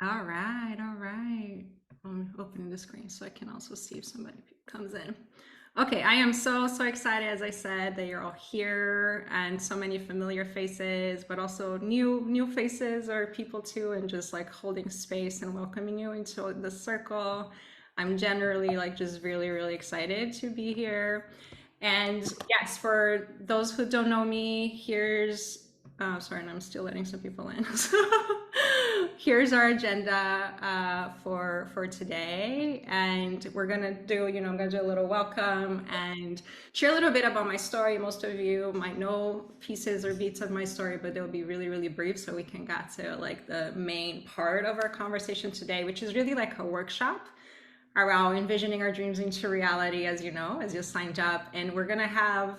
All right, all right. I'm opening the screen so I can also see if somebody comes in. Okay, I am so excited, as I said, that you're all here and so many familiar faces, but also new faces or people too, and just like holding space and welcoming you into the circle. I'm generally like just really excited to be here. And yes, for those who don't know me, here's sorry, and I'm still letting some people in. So here's our agenda for today, and we're gonna do, I'm gonna do a little welcome and share a little bit about my story. Most of you might know pieces or beats of my story, but they'll be really brief, so we can get to like the main part of our conversation today, which is really like a workshop around envisioning our dreams into reality, as you know, as you signed up. And we're going to have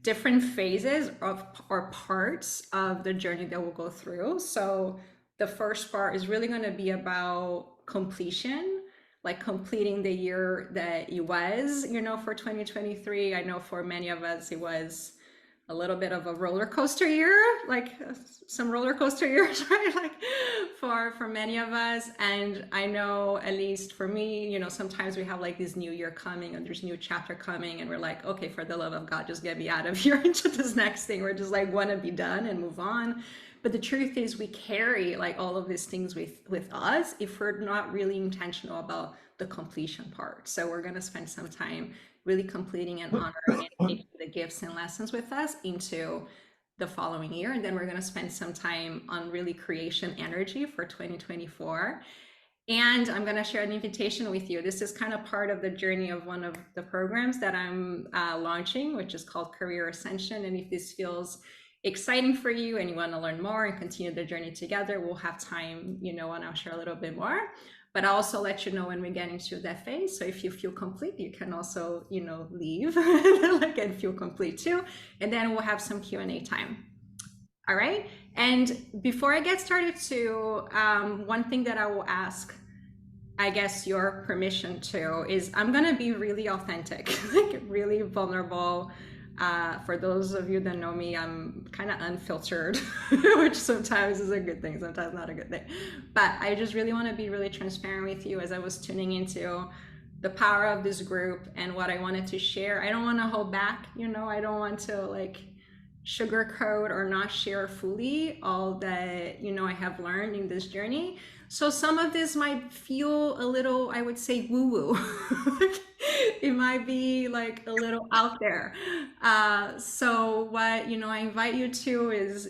different phases of or parts of the journey that we'll go through. So the first part is really going to be about completion, like completing the year that it was, for 2023. I know for many of us, it was a little bit of a roller coaster year, like some roller coaster years, right? Like for many of us. And I know, at least for me, sometimes we have like this new year coming and there's new chapter coming, and we're like, okay, for the love of God, just get me out of here into this next thing. We're just like want to be done and move on. But the truth is, we carry like all of these things with us if we're not really intentional about the completion part. So we're going to spend some time really completing and honoring and taking the gifts and lessons with us into the following year. And then we're going to spend some time on really creation energy for 2024. And I'm going to share an invitation with you. This is kind of part of the journey of one of the programs that I'm launching, which is called Career Ascension. And if this feels exciting for you and you want to learn more and continue the journey together, we'll have time, and I'll share a little bit more. But I'll also let you know when we get into that phase. So if you feel complete, you can also, leave like, and feel complete too. And then we'll have some Q&A time. All right. And before I get started too, one thing that I will ask, I guess, your permission to is I'm going to be really authentic, like really vulnerable. For those of you that know me, I'm kind of unfiltered, which sometimes is a good thing, sometimes not a good thing. But I just really want to be really transparent with you as I was tuning into the power of this group and what I wanted to share. I don't want to hold back, I don't want to like sugarcoat or not share fully all that, I have learned in this journey. So some of this might feel a little, I would say, woo-woo. It might be like a little out there. So what, I invite you to is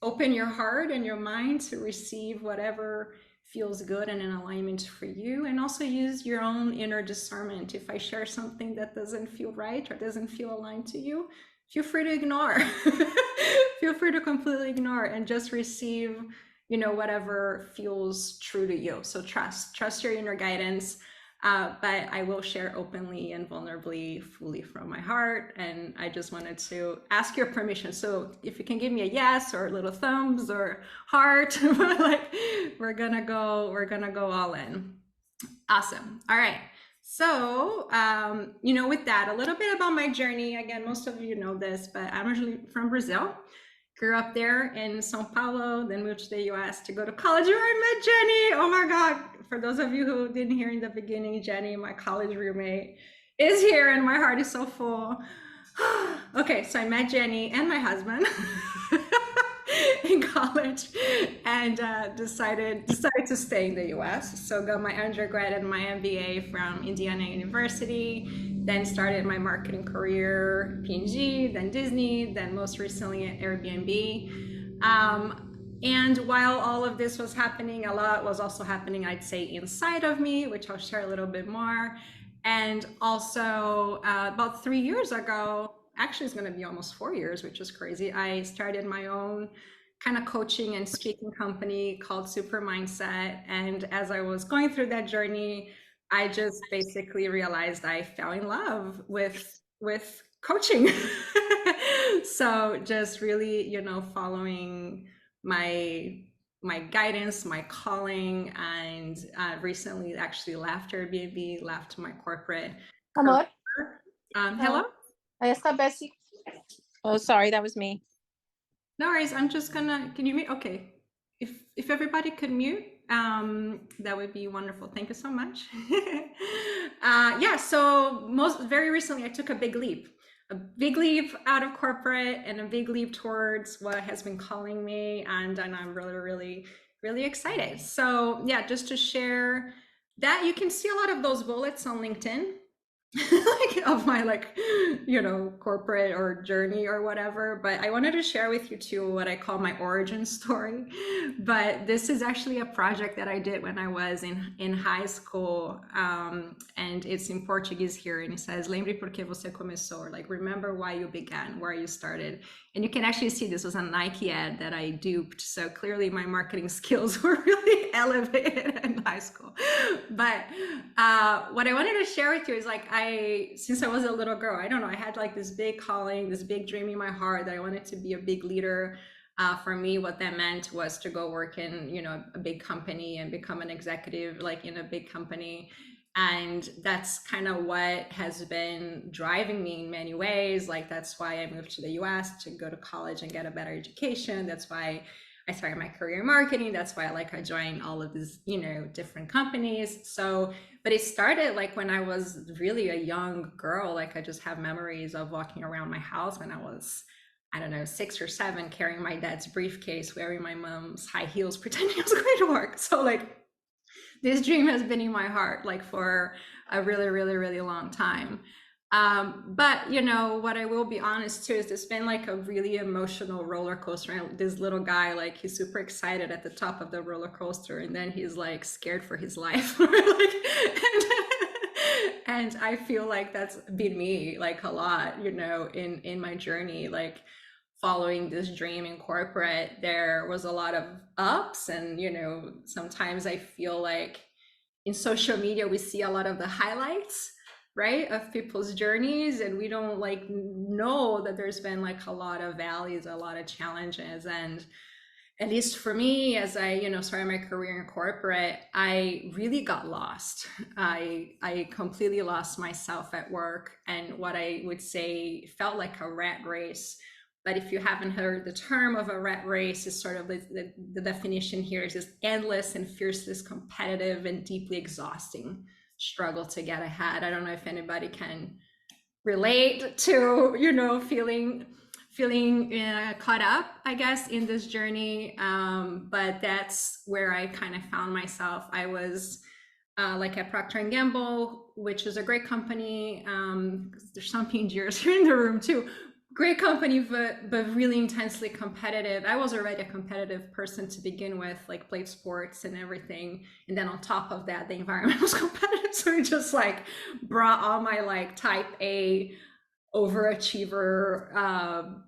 open your heart and your mind to receive whatever feels good and in alignment for you, and also use your own inner discernment. If I share something that doesn't feel right or doesn't feel aligned to you, feel free to ignore. Feel free to completely ignore and just receive, whatever feels true to you. So trust your inner guidance. But I will share openly and vulnerably, fully from my heart. And I just wanted to ask your permission. So if you can give me a yes or little thumbs or heart, like we're gonna go all in. Awesome. All right. So, with that, a little bit about my journey. Again, most of you know this, but I'm originally from Brazil. Grew up there in Sao Paulo, then moved to the US to go to college where I met Jenny. Oh my God. For those of you who didn't hear in the beginning, Jenny, my college roommate, is here and my heart is so full. Okay, so I met Jenny and my husband in college and decided to stay in the US. So got my undergrad and my MBA from Indiana University, then started my marketing career, P&G, then Disney, then most recently at Airbnb. And while all of this was happening, a lot was also happening, I'd say, inside of me, which I'll share a little bit more. And also about 3 years ago, actually it's going to be almost 4 years, which is crazy, I started my own kind of coaching and speaking company called Super Mindset. And as I was going through that journey, I just basically realized I fell in love with coaching. So just really, following my guidance, my calling, and recently actually left Airbnb, left my corporate Amor, career. Hello? I established. Oh, sorry, that was me. No worries. I'm just gonna, can you mute? Okay. If everybody could mute, That would be wonderful. Thank you so much. Yeah, so very recently I took a big leap out of corporate and a big leap towards what has been calling me, and I'm really, really, really excited. So yeah, just to share that, you can see a lot of those bullets on LinkedIn. Like of my corporate or journey or whatever, but I wanted to share with you too what I call my origin story. But this is actually a project that I did when I was in high school, and it's in Portuguese here, and it says lembre porque você começou, or like remember why you began, where you started. And you can actually see this was a Nike ad that I duped, so clearly my marketing skills were really elevated in high school. But what I wanted to share with you is like, since I was a little girl, I don't know, I had like this big calling, this big dream in my heart that I wanted to be a big leader. For me, what that meant was to go work in, a big company and become an executive, like in a big company. And that's kind of what has been driving me in many ways. Like, that's why I moved to the US to go to college and get a better education. That's why I started my career in marketing. That's why I joined all of these, different companies. So, but it started like when I was really a young girl. Like, I just have memories of walking around my house when I was, I don't know, 6 or 7, carrying my dad's briefcase, wearing my mom's high heels, pretending I was going to work. So like, this dream has been in my heart like for a really, really, really long time. But what I will be honest too is it's been like a really emotional roller coaster. And this little guy, like, he's super excited at the top of the roller coaster, and then he's like scared for his life. And I feel like that's been me like a lot, in my journey, like following this dream in corporate. There was a lot of ups, and sometimes I feel like in social media we see a lot of the highlights, right, of people's journeys, and we don't like know that there's been like a lot of valleys, a lot of challenges. And at least for me, as I started my career in corporate, I really got lost. I completely lost myself at work, and what I would say felt like a rat race. But if you haven't heard the term of a rat race, is sort of the definition here is this endless and fiercely competitive and deeply exhausting struggle to get ahead. I don't know if anybody can relate to feeling caught up, I guess, in this journey. But that's where I kind of found myself. I was like at Procter and Gamble, which is a great company. There's some P&Gers here in the room too. Great company, but really intensely competitive. I was already a competitive person to begin with, like played sports and everything. And then on top of that, the environment was competitive. So it just like brought all my like type A overachiever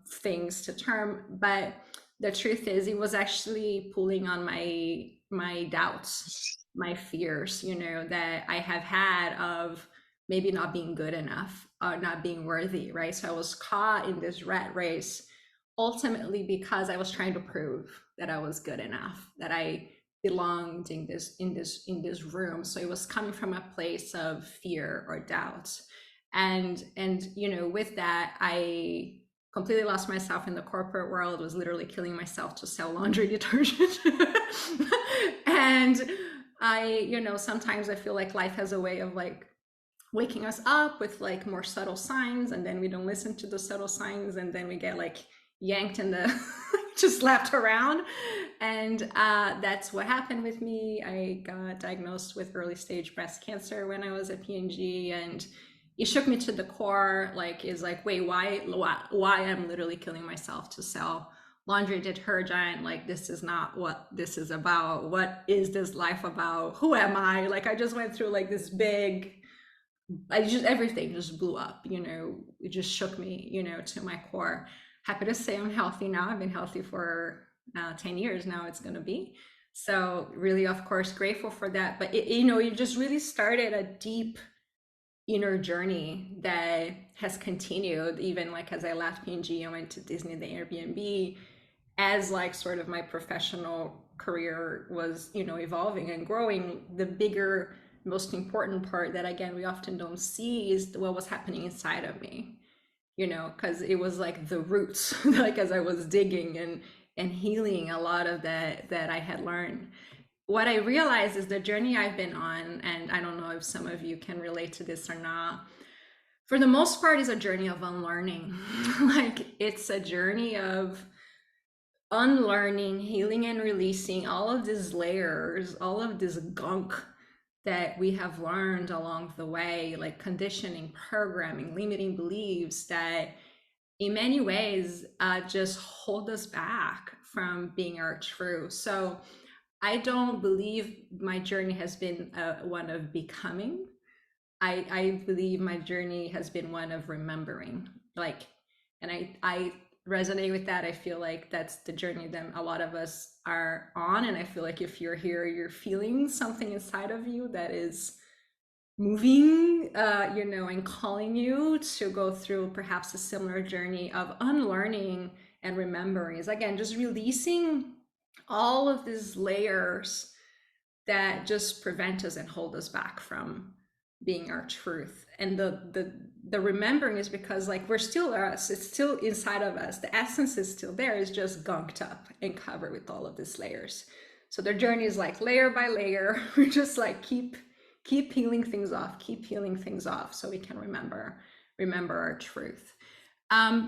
things to term. But the truth is, it was actually pulling on my doubts, my fears, that I have had of maybe not being good enough or not being worthy, right? So I was caught in this rat race, ultimately because I was trying to prove that I was good enough, that I belonged in this room. So it was coming from a place of fear or doubt. And with that, I completely lost myself in the corporate world, was literally killing myself to sell laundry detergent. And sometimes I feel like life has a way of like waking us up with like more subtle signs, and then we don't listen to the subtle signs, and then we get like yanked in the just slapped around. And that's what happened with me. I got diagnosed with early stage breast cancer when I was at P&G, and it shook me to the core. Like, is like, wait, why I'm literally killing myself to sell laundry detergent? Like, this is not what this is about. What is this life about? Who am I? Like, I just went through like this big, everything just blew up, it just shook me, to my core. Happy to say I'm healthy now. I've been healthy for 10 years now, it's going to be. So really, of course, grateful for that. But it just really started a deep inner journey that has continued even like as I left P&G. I went to Disney, the Airbnb, as like sort of my professional career was, evolving and growing. The bigger, most important part that again we often don't see is what was happening inside of me, because it was like the roots, like as I was digging and healing a lot of that I had learned. what I realized is the journey I've been on, and I don't know if some of you can relate to this or not, for the most part, is a journey of unlearning. Like it's a journey of unlearning, healing, and releasing all of these layers, all of this gunk that we have learned along the way, like conditioning, programming, limiting beliefs that in many ways just hold us back from being our truth. So I don't believe my journey has been one of becoming. I believe my journey has been one of remembering. Like, and I resonate with that. I feel like that's the journey that a lot of us are on. And I feel like if you're here, you're feeling something inside of you that is moving, and calling you to go through perhaps a similar journey of unlearning and remembering. Is again just releasing all of these layers that just prevent us and hold us back from being our truth. And the remembering is because like we're still us, it's still inside of us, the essence is still there, it's just gunked up and covered with all of these layers. So the journey is like layer by layer. We just like keep peeling things off, keep peeling things off, so we can remember our truth.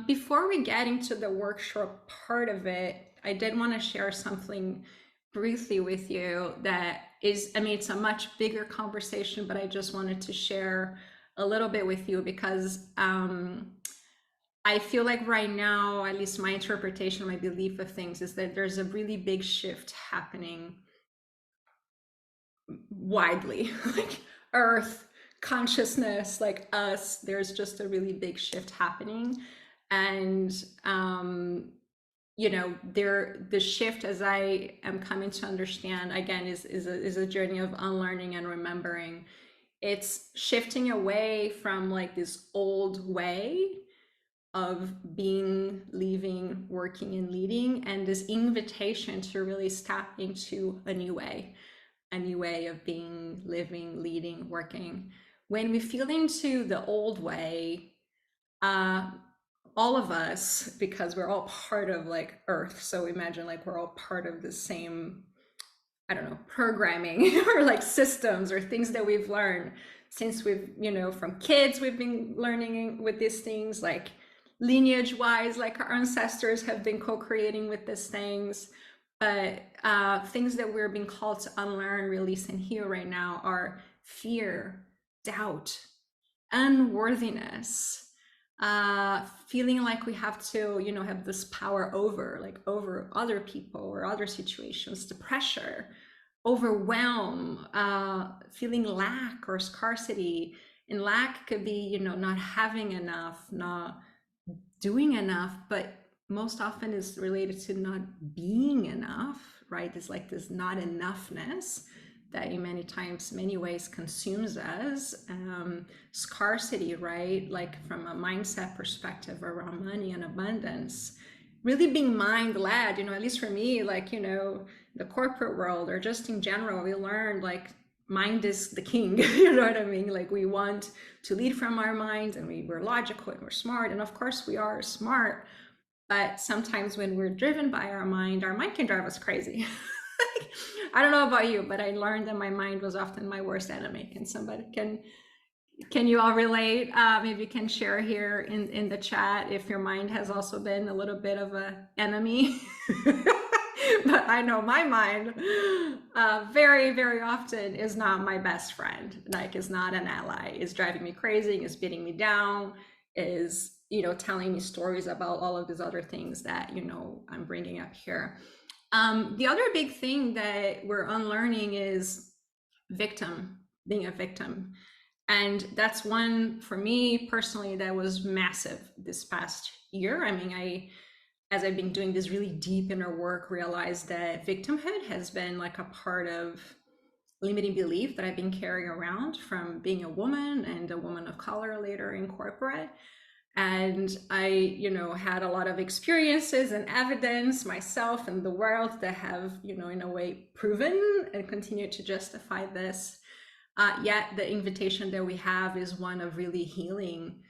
Before we get into the workshop part of it, I did want to share something briefly with you that is, I mean, it's a much bigger conversation, but I just wanted to share a little bit with you because I feel like right now, at least my interpretation, my belief of things is that there's a really big shift happening widely, like Earth, consciousness, like us, there's just a really big shift happening. And the shift, as I am coming to understand, again, is a journey of unlearning and remembering. It's shifting away from like this old way of being, living, working, and leading, and this invitation to really step into a new way of being, living, leading, working. When we feel into the old way, all of us, because we're all part of like Earth, so imagine like we're all part of the same, I don't know, programming or like systems or things that we've learned since we've, from kids, we've been learning with these things, like lineage wise, like our ancestors have been co-creating with these things. But things that we're being called to unlearn, release, and heal right now are fear, doubt, unworthiness, feeling like we have to, have this power over other people or other situations, the pressure, overwhelm, feeling lack or scarcity. And lack could be, not having enough, not doing enough, but most often is related to not being enough, right? It's like this not enoughness that in many ways consumes us. Scarcity, right? Like from a mindset perspective around money and abundance, really being mind led, at least for me, like, the corporate world or just in general, we learned like mind is the king. You know what I mean? Like we want to lead from our minds, and we're logical and we're smart. And of course we are smart, but sometimes when we're driven by our mind can drive us crazy. I don't know about you, but I learned that my mind was often my worst enemy. Can you all relate? Maybe you can share here in the chat if your mind has also been a little bit of an enemy. But I know my mind very, very often is not my best friend, like is not an ally, is driving me crazy, is beating me down, is, telling me stories about all of these other things that, I'm bringing up here. The other big thing that we're unlearning is being a victim. And that's one for me personally that was massive this past year. I mean, as I've been doing this really deep inner work, realized that victimhood has been like a part of limiting belief that I've been carrying around from being a woman and a woman of color later in corporate. And I, had a lot of experiences and evidence myself and the world that have, in a way proven and continue to justify this. Yet the invitation that we have is one of really healing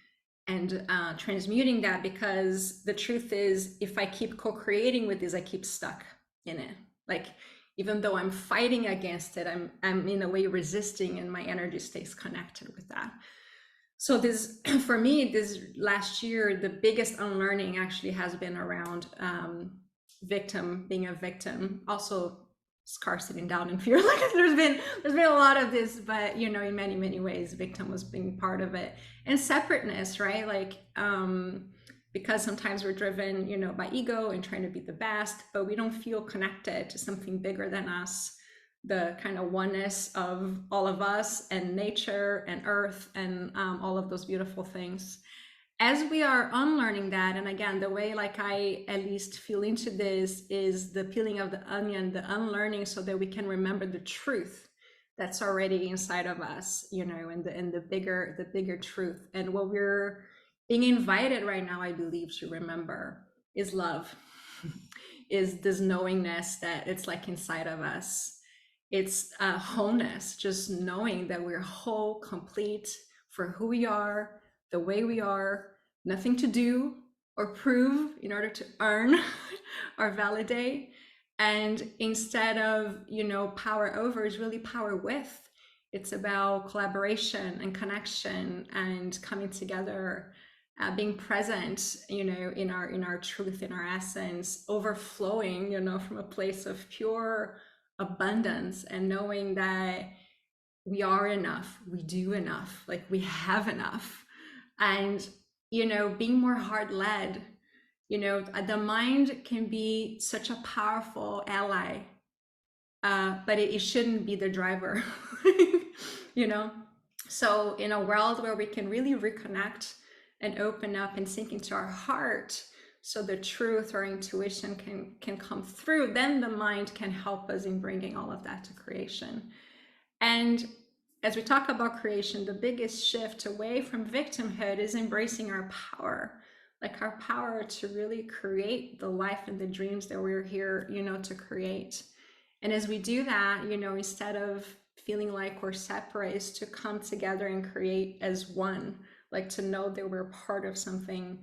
and transmuting that, because the truth is, if I keep co-creating with this, I keep stuck in it. Like even though I'm fighting against it, I'm in a way resisting, and my energy stays connected with that. So this, for me, this last year, the biggest unlearning actually has been around being a victim. Also, scarcity and doubt and fear. Like there's been a lot of this, but in many ways, victim was being part of it, and separateness, right? Like because sometimes we're driven, by ego and trying to be the best, but we don't feel connected to something bigger than us, the kind of oneness of all of us and nature and earth and all of those beautiful things. As we are unlearning that, and again, the way like I at least feel into this is the peeling of the onion, the unlearning, so that we can remember the truth that's already inside of us, and the bigger truth. And what we're being invited right now, I believe, to remember is love, is this knowingness that it's like inside of us. It's wholeness, just knowing that we're whole, complete for who we are, the way we are, nothing to do or prove in order to earn or validate. And instead of, power over, is really power with. It's about collaboration and connection and coming together, being present, in our truth, in our essence, overflowing, from a place of pure abundance, and knowing that we are enough, we do enough, like we have enough. And being more heart led. The mind can be such a powerful ally, but it shouldn't be the driver. you know so in a world where we can really reconnect and open up and sink into our heart, so the truth or intuition can come through, then the mind can help us in bringing all of that to creation. And as we talk about creation, the biggest shift away from victimhood is embracing our power, like our power to really create the life and the dreams that we're here, to create. And as we do that, instead of feeling like we're separate, is to come together and create as one, like to know that we're part of something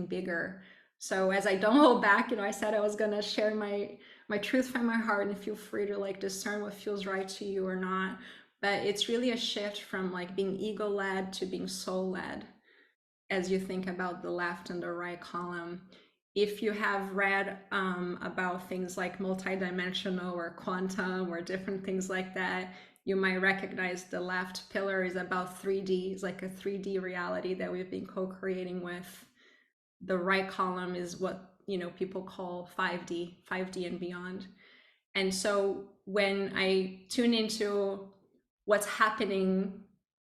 bigger. So as I don't hold back, I said I was going to share my truth from my heart, and feel free to like discern what feels right to you or not. But it's really a shift from like being ego led to being soul led, as you think about the left and the right column. If you have read about things like multidimensional or quantum or different things like that, you might recognize the left pillar is about 3D. It's like a 3D reality that we've been co-creating with. The right column is what people call 5D and beyond. And so when I tune into what's happening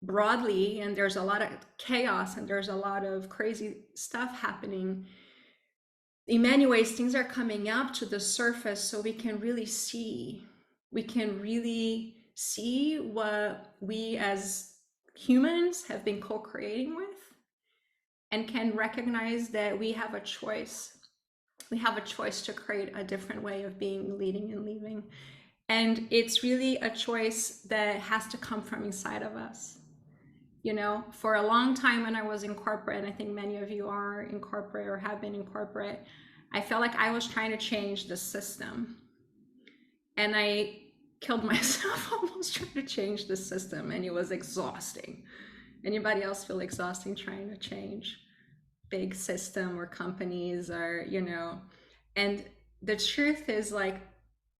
broadly, and there's a lot of chaos and there's a lot of crazy stuff happening, in many ways things are coming up to the surface, so we can really see what we as humans have been co-creating with, and can recognize that we have a choice to create a different way of being, leading, and leaving. And it's really a choice that has to come from inside of us. For a long time when I was in corporate, and I think many of you are in corporate or have been in corporate, I felt like I was trying to change the system. And I killed myself almost trying to change the system, and it was exhausting. Anybody else feel exhausting trying to change big system or companies, or and the truth is, like,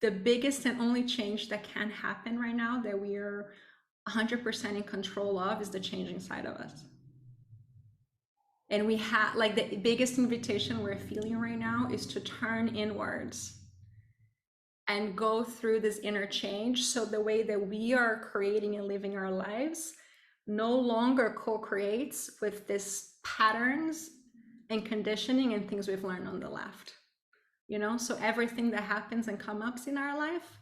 the biggest and only change that can happen right now, that we are 100% in control of, is the changing side of us. And we have, like, the biggest invitation we're feeling right now is to turn inwards and go through this inner change, so the way that we are creating and living our lives no longer co-creates with these patterns and conditioning and things we've learned on the left. So everything that happens and comes up in our life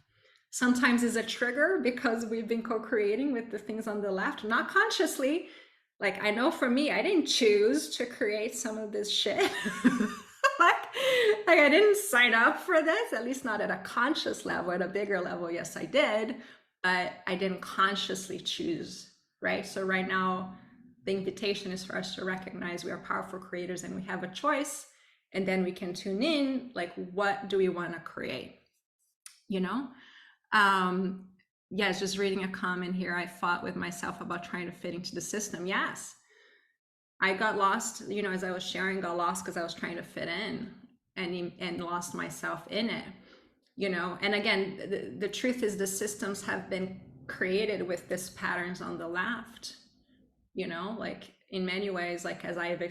sometimes is a trigger, because we've been co-creating with the things on the left, not consciously. Like, I know for me, I didn't choose to create some of this shit. like I didn't sign up for this, at least not at a conscious level. At a bigger level, yes, I did, but I didn't consciously choose, right? So right now, the invitation is for us to recognize we are powerful creators and we have a choice, and then we can tune in, like, what do we want to create? you know? Yes, just reading a comment here. I fought with myself about trying to fit into the system. Yes, I got lost, as I was sharing, got lost because I was trying to fit in and lost myself in it, And again, the truth is the systems have been created with these patterns on the left, like in many ways, like as I've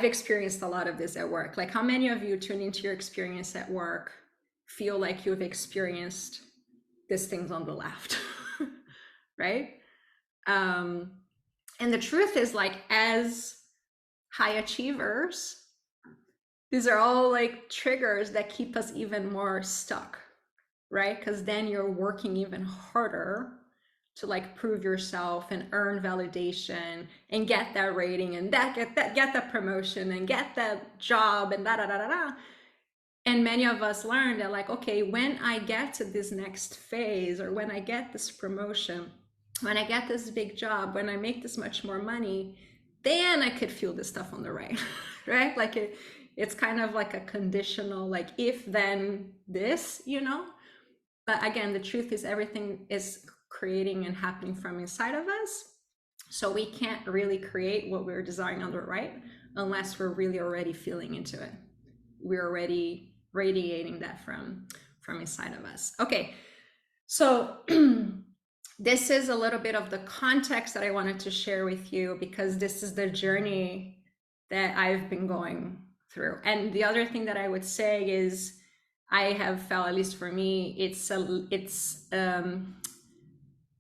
experienced a lot of this at work. Like how many of you tune into your experience at work feel like you've experienced these things on the left, right? And the truth is, like, as high achievers, these are all like triggers that keep us even more stuck, right? Because then you're working even harder to like prove yourself and earn validation and get that rating and get that promotion and get that job and da da da da da. And many of us learn that, like, okay, when I get to this next phase, or when I get this promotion, when I get this big job, when I make this much more money, then I could feel this stuff on the right, right? Like it's kind of like a conditional, like if then this, But again, the truth is everything is creating and happening from inside of us. So we can't really create what we're desiring on the right unless we're really already feeling into it. We're already radiating that from inside of us. Okay, so this is a little bit of the context that I wanted to share with you, because this is the journey that I've been going through. And the other thing that I would say is I have felt, at least for me, it's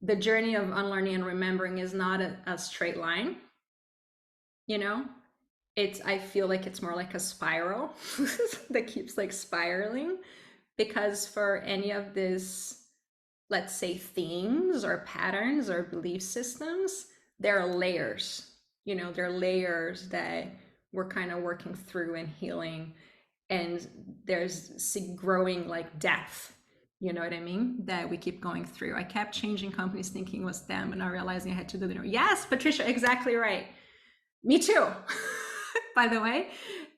the journey of unlearning and remembering is not a straight line, I feel like it's more like a spiral that keeps like spiraling, because for any of this, let's say, themes or patterns or belief systems, there are layers, there are layers that we're kind of working through and healing, and there's growing like depth, you know what I mean, that we keep going through. I kept changing companies thinking it was them, and not realizing I had to do the yes, Patricia, exactly right. Me too. By the way.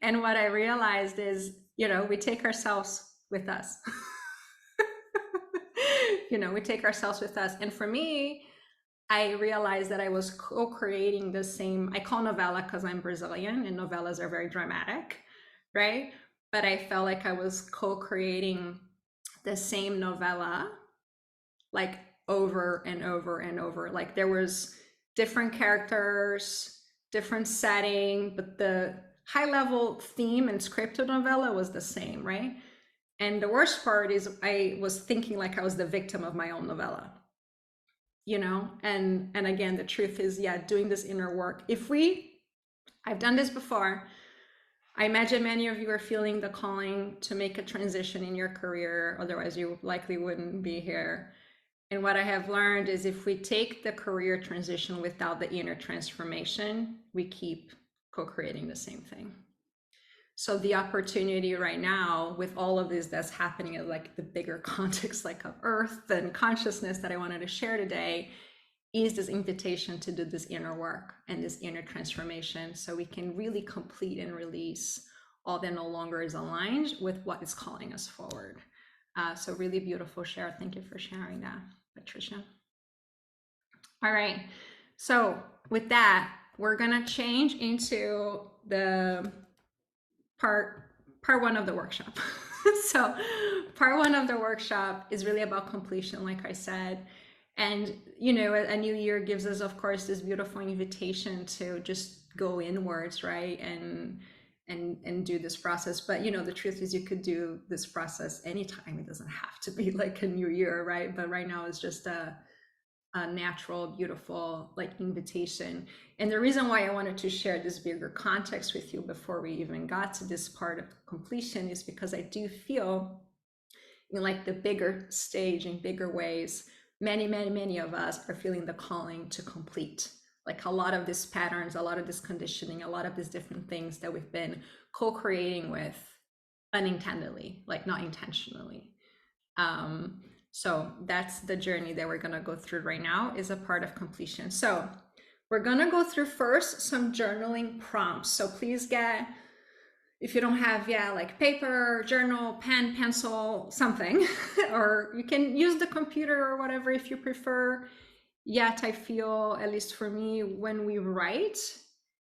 And what I realized is, we take ourselves with us. We take ourselves with us. And for me, I realized that I was co-creating the same, I call novella because I'm Brazilian and novellas are very dramatic, right? But I felt like I was co-creating the same novella, like over and over and over. Like there was different characters, different setting, but the high level theme and script of novella was the same, right? And the worst part is I was thinking like I was the victim of my own novella, and again, the truth is, doing this inner work. I've done this before. I imagine many of you are feeling the calling to make a transition in your career, otherwise you likely wouldn't be here. And what I have learned is if we take the career transition without the inner transformation, we keep co-creating the same thing. So the opportunity right now with all of this that's happening at like the bigger context, like of earth and consciousness, that I wanted to share today, is this invitation to do this inner work and this inner transformation, so we can really complete and release all that no longer is aligned with what is calling us forward. So really beautiful share. Thank you for sharing that, Patricia. All right. So with that, we're gonna change into the part one of the workshop. So part one of the workshop is really about completion, like I said. And, a new year gives us, of course, this beautiful invitation to just go inwards, right? And do this process. But, the truth is you could do this process anytime. It doesn't have to be like a new year, right? But right now it's just a natural, beautiful like invitation. And the reason why I wanted to share this bigger context with you before we even got to this part of completion is because I do feel in like the bigger stage, in bigger ways, many of us are feeling the calling to complete. Like a lot of these patterns, a lot of this conditioning, a lot of these different things that we've been co-creating with unintendedly, like not intentionally. So that's the journey that we're going to go through right now, is a part of completion. So we're going to go through first some journaling prompts. So please get if you don't have, yeah, like paper, journal, pen, pencil, something, or you can use the computer or whatever if you prefer. Yet I feel, at least for me, when we write,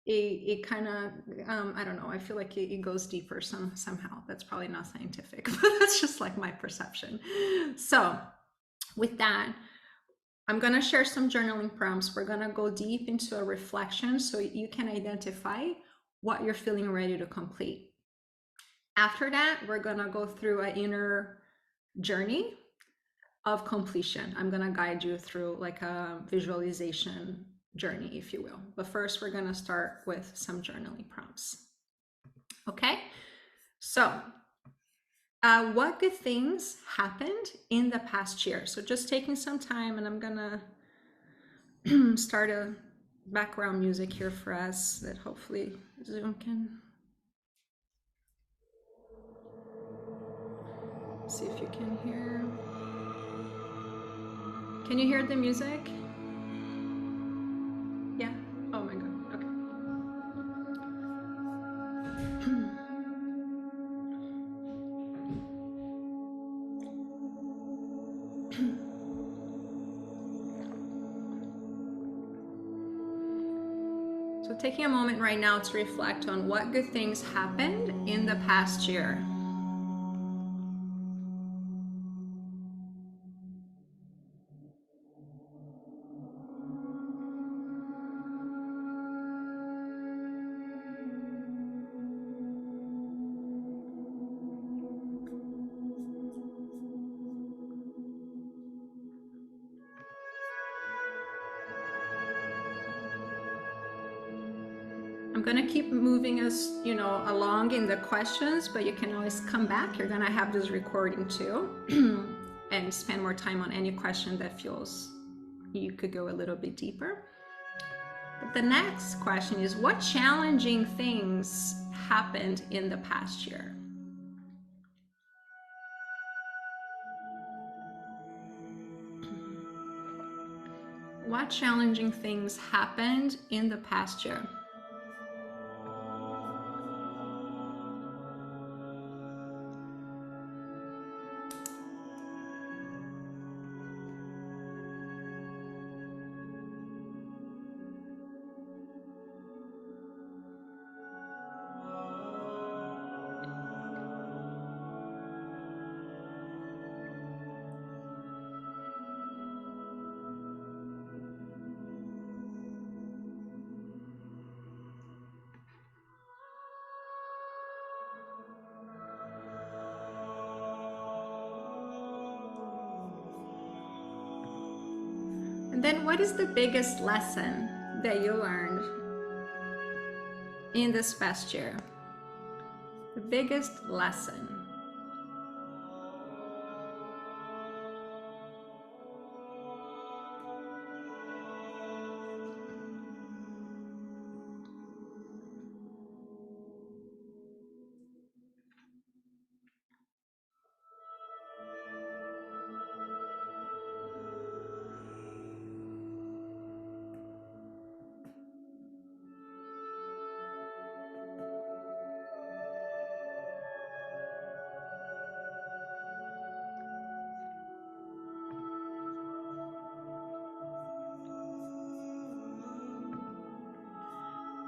it kind of, I don't know, I feel like it goes deeper somehow. That's probably not scientific, but that's just like my perception. So with that, I'm going to share some journaling prompts. We're going to go deep into a reflection so you can identify what you're feeling ready to complete. After that, we're going to go through an inner journey of completion. I'm going to guide you through like a visualization journey, if you will. But first, we're going to start with some journaling prompts. Okay, so what good things happened in the past year? So just taking some time, and I'm gonna start a background music here for us that hopefully Zoom can see if you can hear. Can you hear the music? Yeah. Oh my god. Okay. So taking a moment right now to reflect on what good things happened in the past year. I'm gonna keep moving us, along in the questions, but you can always come back. You're gonna have this recording too, and spend more time on any question that feels you could go a little bit deeper. But the next question is, what challenging things happened in the past year? What challenging things happened in the past year? And then what is the biggest lesson that you learned in this past year? The biggest lesson.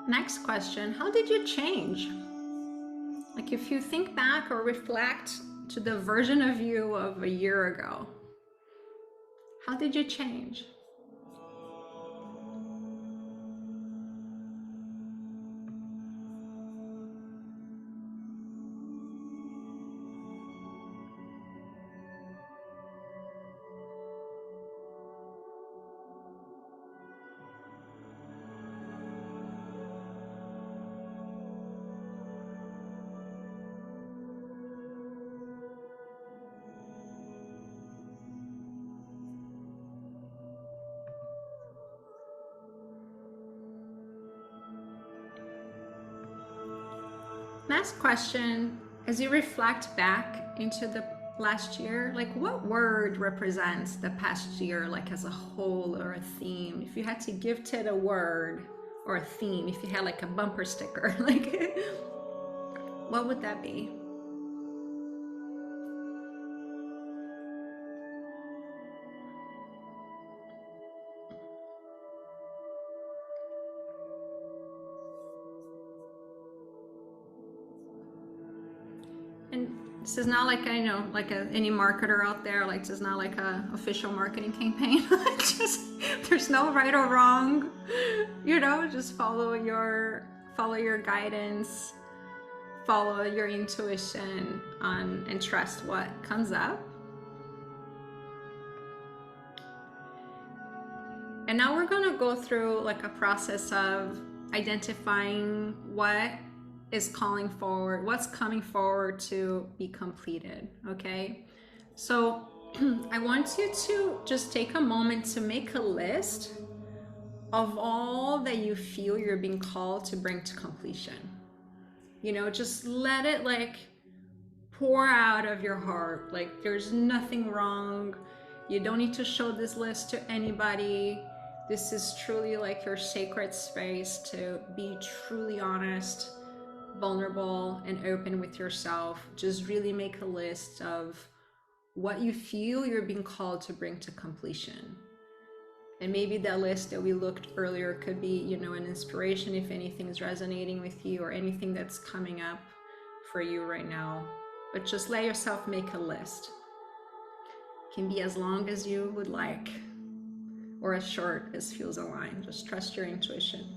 Next question, how did you change? Like if you think back or reflect to the version of you of a year ago, how did you change? Last question, as you reflect back into the last year, like what word represents the past year, like as a whole or a theme? If you had to give it a word or a theme, if you had like a bumper sticker, like What would that be? And this is not like, I know, like any marketer out there, like this is not like a official marketing campaign. Just, there's no right or wrong, you know, just follow your guidance, follow your intuition and trust what comes up. And now we're gonna go through like a process of identifying what is calling forward, what's coming forward to be completed, okay? So I want you to just take a moment to make a list of all that you feel you're being called to bring to completion. You know, just let it like pour out of your heart. Like there's nothing wrong. You don't need to show this list to anybody. This is truly like your sacred space to be truly honest, vulnerable, and open with yourself. Just really make a list of what you feel you're being called to bring to completion. And maybe that list that we looked earlier could be, you know, an inspiration if anything is resonating with you or anything that's coming up for you right now. But just let yourself make a list. It can be as long as you would like or as short as feels aligned. Just trust your intuition.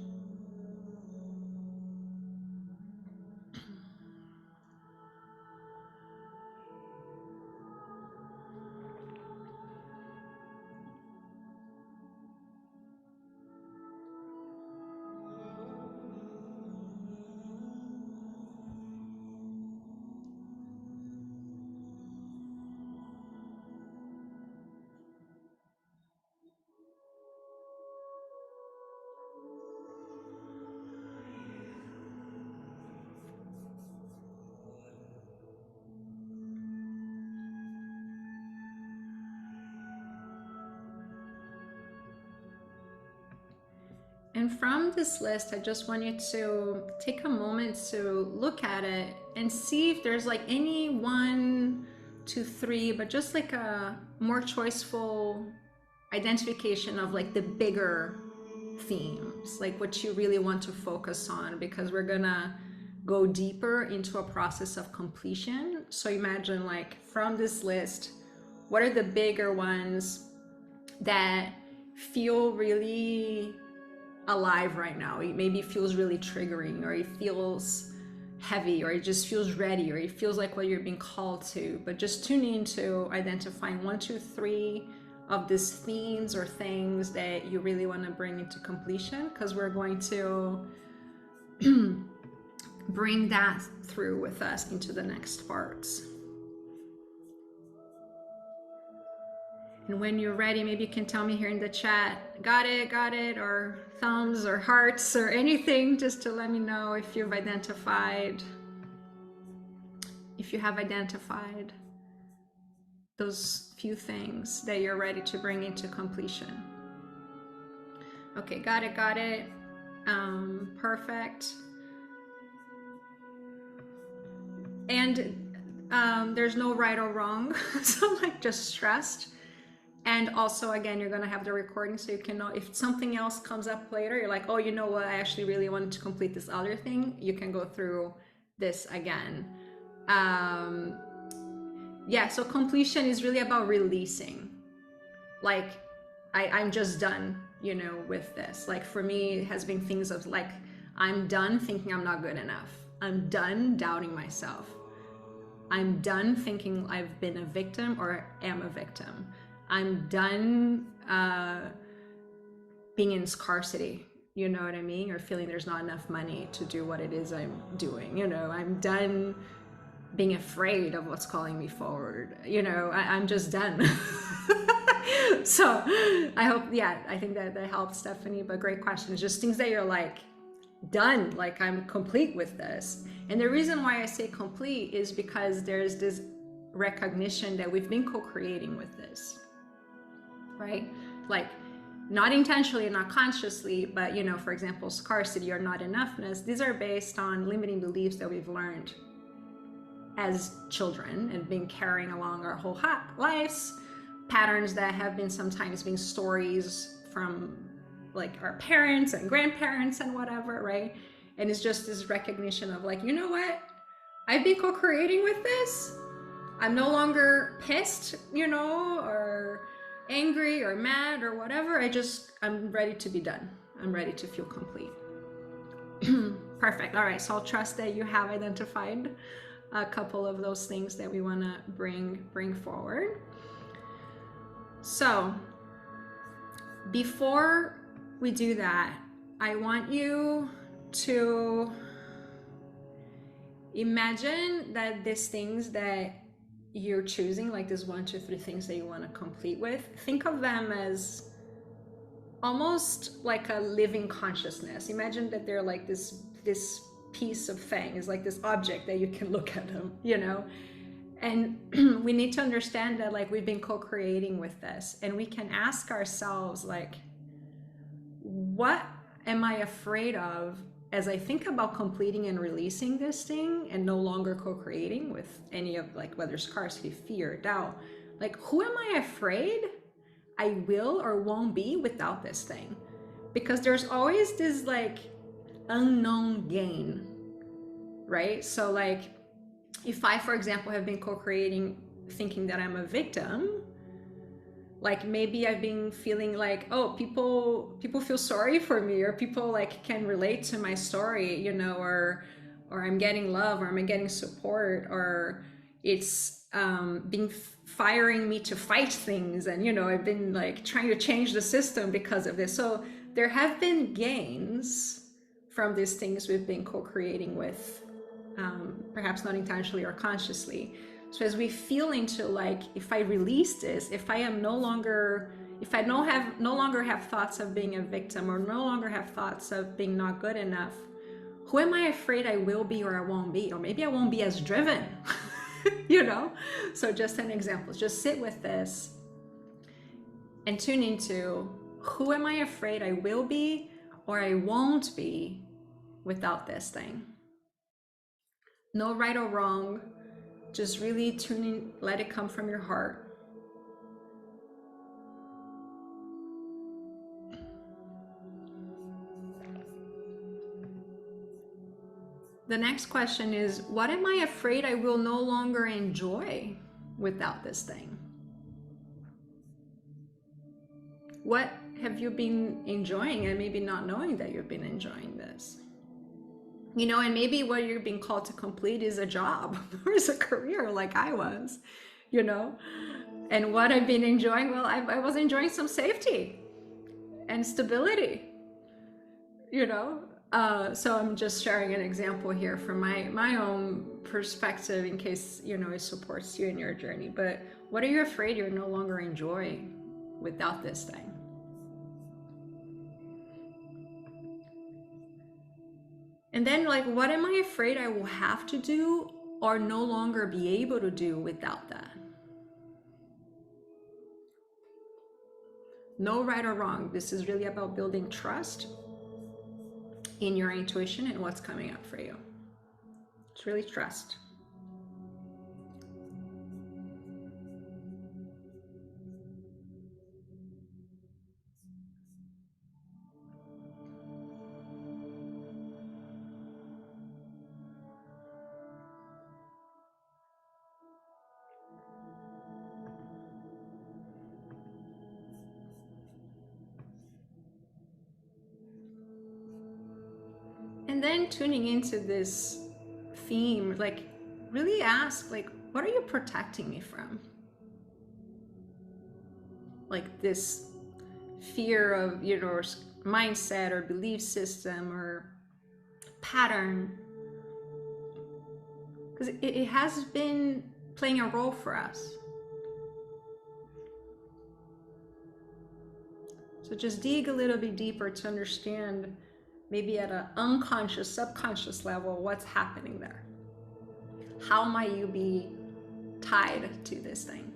And from this list, I just want you to take a moment to look at it and see if there's like any 1, 2, 3, but just like a more choiceful identification of like the bigger themes, like what you really want to focus on, because we're gonna go deeper into a process of completion. So imagine like from this list, what are the bigger ones that feel really alive right now? It maybe feels really triggering, or it feels heavy, or it just feels ready, or it feels like what you're being called to. But just tune into identifying 1, 2, 3 of these themes or things that you really want to bring into completion, because we're going to bring that through with us into the next parts. And when you're ready, maybe you can tell me here in the chat, got it, or thumbs or hearts or anything, just to let me know if you've identified, if you have identified those few things that you're ready to bring into completion. Okay, got it. Perfect. And there's no right or wrong, so like just trust. And also, again, you're going to have the recording, so you can know if something else comes up later, you're like, oh, you know what, I actually really wanted to complete this other thing. You can go through this again. Yeah, so completion is really about releasing. Like, I'm just done, you know, with this. Like for me, it has been things of like, I'm done thinking I'm not good enough. I'm done doubting myself. I'm done thinking I've been a victim or am a victim. I'm done being in scarcity, you know what I mean? Or feeling there's not enough money to do what it is I'm doing. You know, I'm done being afraid of what's calling me forward. You know, I'm just done. So I hope, yeah, I think that helps, Stephanie, but great question. It's just things that you're like, done, like I'm complete with this. And the reason why I say complete is because there's this recognition that we've been co-creating with this, right? Like not intentionally, not consciously, but you know, for example, scarcity or not enoughness, these are based on limiting beliefs that we've learned as children and been carrying along our whole lives, patterns that have been sometimes being stories from like our parents and grandparents and whatever, right? And it's just this recognition of like, you know what? I've been co-creating with this. I'm no longer pissed, or angry or mad or whatever. I'm ready to be done. I'm ready to feel complete. Perfect. All right. So I'll trust that you have identified a couple of those things that we want to bring forward. So before we do that, I want you to imagine that these things that you're choosing, like these 1, 2, 3 things that you want to complete with, think of them as almost like a living consciousness. Imagine that they're like this piece of thing, is like this object that you can look at them, and we need to understand that like we've been co-creating with this, and we can ask ourselves like, what am I afraid of as I think about completing and releasing this thing and no longer co-creating with any of, like, whether scarcity, fear, doubt, like, who am I afraid I will or won't be without this thing? Because there's always this like unknown gain, right? So like, if I, for example, have been co-creating thinking that I'm a victim, like maybe I've been feeling like, oh, people feel sorry for me, or people like can relate to my story, or I'm getting love, or I'm getting support, or it's being firing me to fight things, and I've been like trying to change the system because of this. So there have been gains from these things we've been co-creating with, perhaps not intentionally or consciously. So as we feel into like, if I release this, if I no longer have thoughts of being a victim, or no longer have thoughts of being not good enough, who am I afraid I will be or I won't be? Or maybe I won't be as driven, So just an example, just sit with this and tune into, who am I afraid I will be or I won't be without this thing? No right or wrong. Just really tune in, let it come from your heart. The next question is, what am I afraid I will no longer enjoy without this thing? What have you been enjoying and maybe not knowing that you've been enjoying this? And maybe what you're being called to complete is a job or is a career, like I was, And what I've been enjoying, well, I was enjoying some safety and stability, So I'm just sharing an example here from my own perspective, in case, it supports you in your journey. But what are you afraid you're no longer enjoying without this thing? And then, like, what am I afraid I will have to do or no longer be able to do without that? No right or wrong. This is really about building trust in your intuition and what's coming up for you. It's really trust. And then tuning into this theme, like, really ask, like, what are you protecting me from? Like this fear of, mindset or belief system or pattern. Because it has been playing a role for us. So just dig a little bit deeper to understand, maybe at an unconscious, subconscious level, what's happening there. How might you be tied to this thing?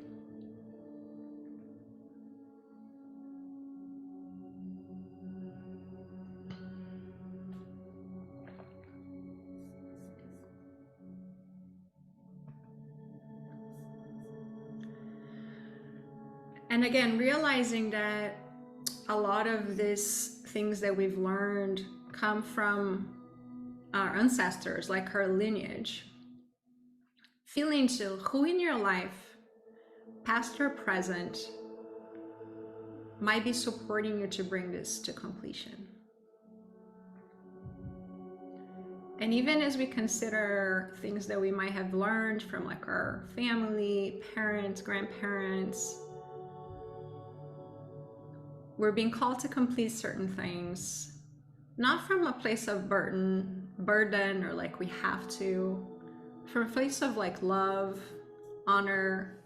And again, realizing that a lot of these things that we've learned come from our ancestors, like our lineage. Feeling to who in your life, past or present, might be supporting you to bring this to completion. And even as we consider things that we might have learned from like our family, parents, grandparents, we're being called to complete certain things, not from a place of burden or like we have to, from a place of like love, honor.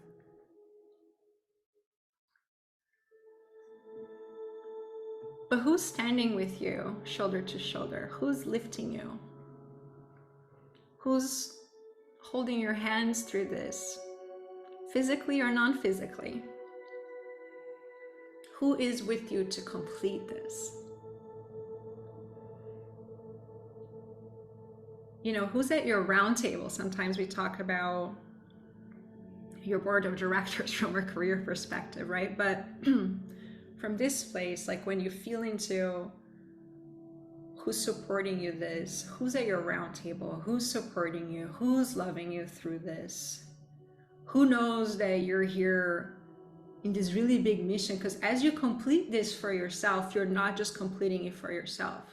But who's standing with you shoulder to shoulder? Who's lifting you? Who's holding your hands through this, physically or non-physically? Who is with you to complete this? You know, who's at your round table? Sometimes we talk about your board of directors from a career perspective, right? But from this place, like when you feel into who's supporting you this, who's at your round table, who's supporting you, who's loving you through this, who knows that you're here in this really big mission, because as you complete this for yourself, you're not just completing it for yourself.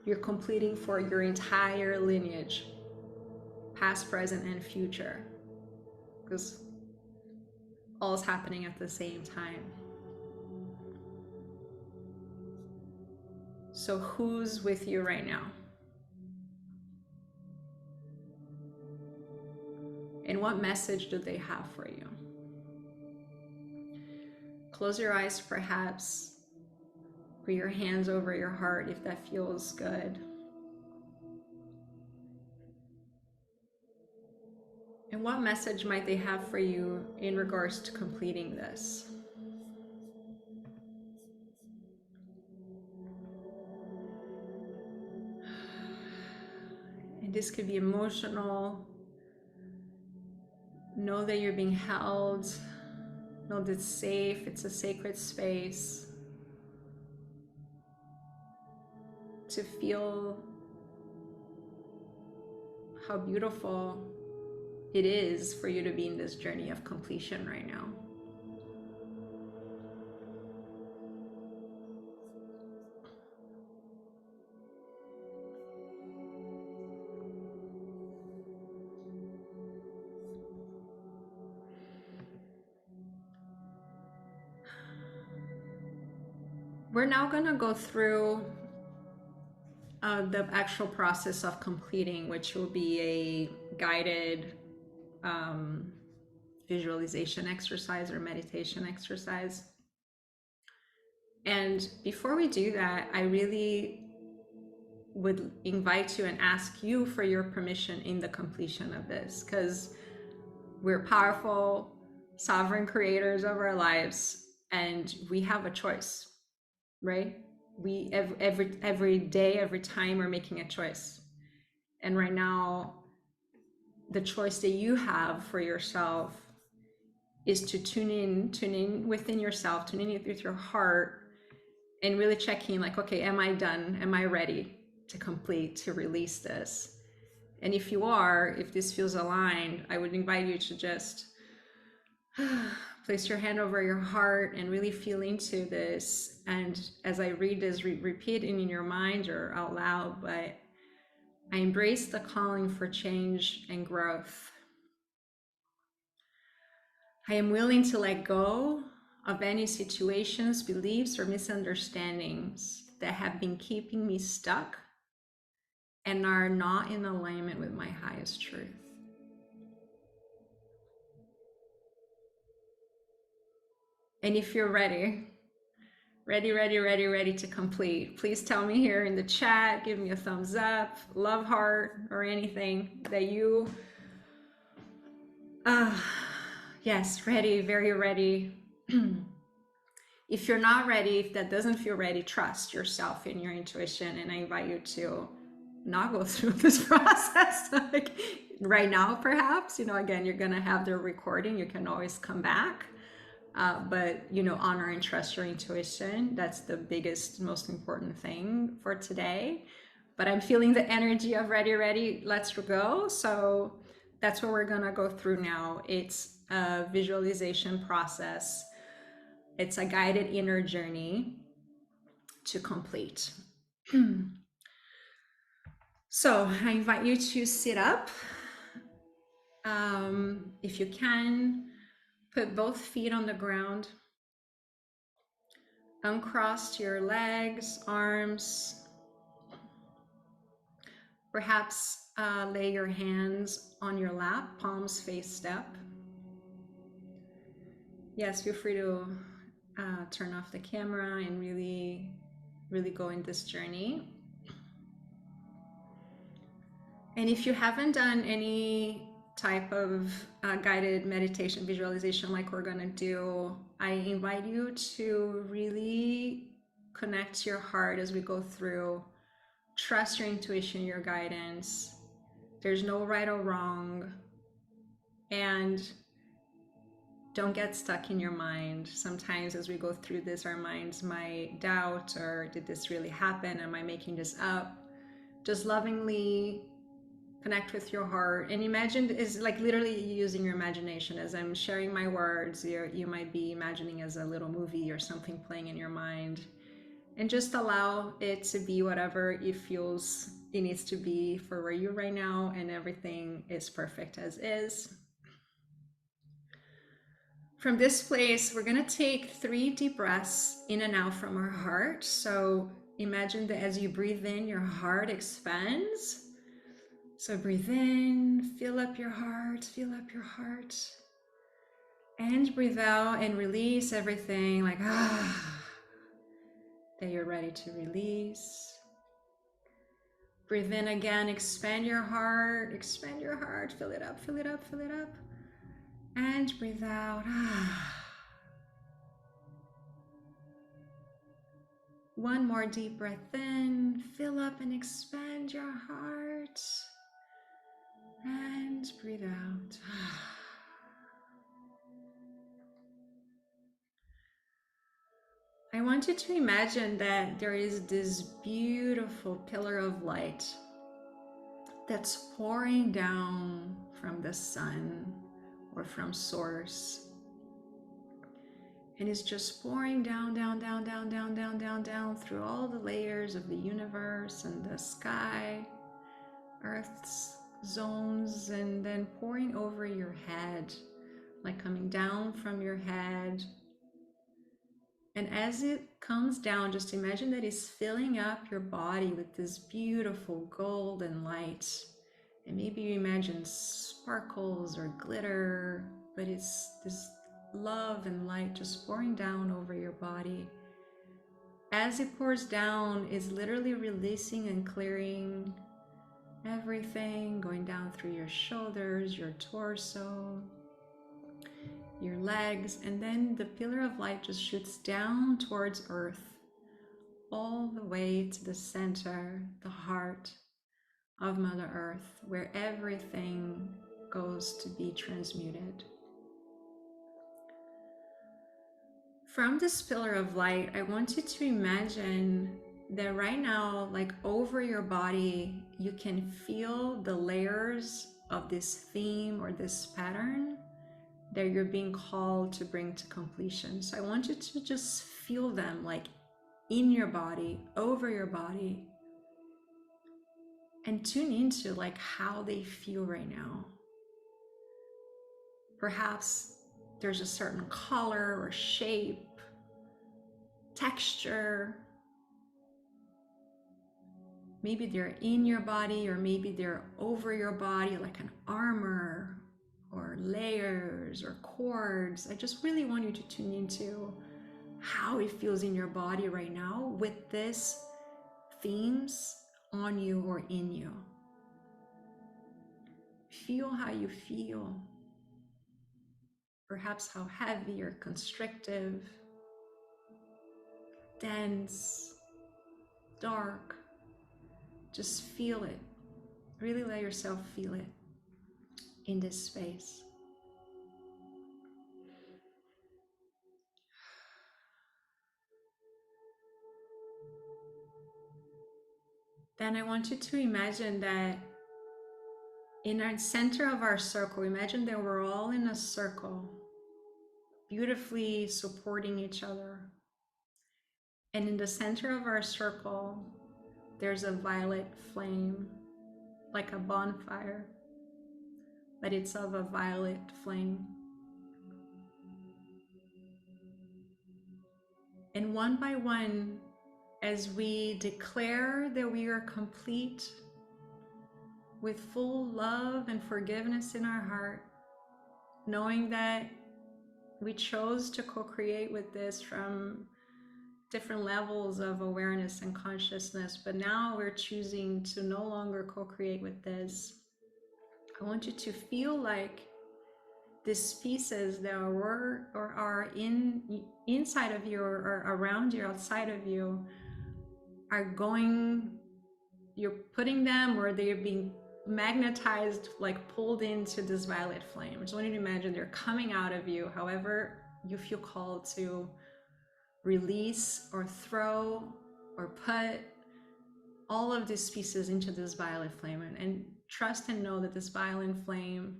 You're completing for your entire lineage, past, present, and future, because all is happening at the same time. So who's with you right now? And what message do they have for you? Close your eyes, perhaps. Put your hands over your heart if that feels good. And what message might they have for you in regards to completing this? And this could be emotional. Know that you're being held. Know that it's safe. It's a sacred space. To feel how beautiful it is for you to be in this journey of completion right now. We're now going to go through the actual process of completing, which will be a guided visualization exercise or meditation exercise. And before we do that, I really would invite you and ask you for your permission in the completion of this, because we're powerful, sovereign creators of our lives, and we have a choice, right? We every day, every time we're making a choice. And right now, the choice that you have for yourself is to tune in within yourself, tune in with your heart, and really checking like, okay, am I done? Am I ready to complete, to release this? And if you are, if this feels aligned, I would invite you to just place your hand over your heart and really feel into this. And as I read this, repeat it in your mind or out loud, but I embrace the calling for change and growth. I am willing to let go of any situations, beliefs, or misunderstandings that have been keeping me stuck and are not in alignment with my highest truth. And if you're ready to complete, please tell me here in the chat, give me a thumbs up, love heart, or anything that you, yes, ready, very ready. If you're not ready, if that doesn't feel ready, trust yourself in your intuition. And I invite you to not go through this process like right now, perhaps. You know, again, you're going to have the recording. You can always come back. But honor and trust your intuition. That's the biggest, most important thing for today. But I'm feeling the energy of ready, ready, let's go. So that's what we're gonna go through now. It's a visualization process. It's a guided inner journey to complete. So I invite you to sit up. If you can, put both feet on the ground. Uncross your legs, arms. Perhaps lay your hands on your lap, palms faced up. Yes, feel free to turn off the camera and really, really go in this journey. And if you haven't done any type of guided meditation visualization like we're gonna do, I invite you to really connect your heart as we go through. Trust your intuition, your guidance. There's no right or wrong. And don't get stuck in your mind. Sometimes as we go through this, our minds might doubt, or did this really happen? Am I making this up? Just lovingly connect with your heart and imagine is like literally using your imagination. As I'm sharing my words, you might be imagining as a little movie or something playing in your mind, and just allow it to be whatever it feels it needs to be for where you're right now, and everything is perfect as is. From this place, we're going to take 3 deep breaths in and out from our heart. So imagine that as you breathe in, your heart expands. So breathe in, fill up your heart, fill up your heart. And breathe out and release everything like, that you're ready to release. Breathe in again, expand your heart, fill it up, fill it up, fill it up. And breathe out. One more deep breath in, fill up and expand your heart. And breathe out. I want you to imagine that there is this beautiful pillar of light that's pouring down from the sun or from source. And it's just pouring down, down, down, down, down, down, down, down through all the layers of the universe and the sky, Earth's zones, and then pouring over your head, like coming down from your head. And as it comes down, just imagine that it's filling up your body with this beautiful golden light. And maybe you imagine sparkles or glitter, but it's this love and light just pouring down over your body. As it pours down, it's literally releasing and clearing everything, going down through your shoulders, your torso, your legs, and then the pillar of light just shoots down towards earth, all the way to the center, the heart of Mother Earth, where everything goes to be transmuted. From this pillar of light, I want you to imagine that right now, like over your body, you can feel the layers of this theme or this pattern that you're being called to bring to completion. So I want you to just feel them like in your body, over your body, and tune into like how they feel right now. Perhaps there's a certain color or shape, texture. Maybe they're in your body, or maybe they're over your body, like an armor or layers or cords. I just really want you to tune into how it feels in your body right now with this themes on you or in you. Feel how you feel. Perhaps how heavy or constrictive, dense, dark. Just feel it. Really let yourself feel it in this space. Then I want you to imagine that in our center of our circle, imagine that we're all in a circle, beautifully supporting each other. And in the center of our circle, there's a violet flame, like a bonfire, but it's of a violet flame. And one by one, as we declare that we are complete with full love and forgiveness in our heart, knowing that we chose to co-create with this from different levels of awareness and consciousness, but now we're choosing to no longer co-create with this. I want you to feel like these pieces that were or are inside of you or around you, outside of you, are going, you're putting them, or they're being magnetized, like pulled into this violet flame. I just want you to imagine they're coming out of you, however you feel called to release or throw or put all of these pieces into this violet flame, and trust and know that this violet flame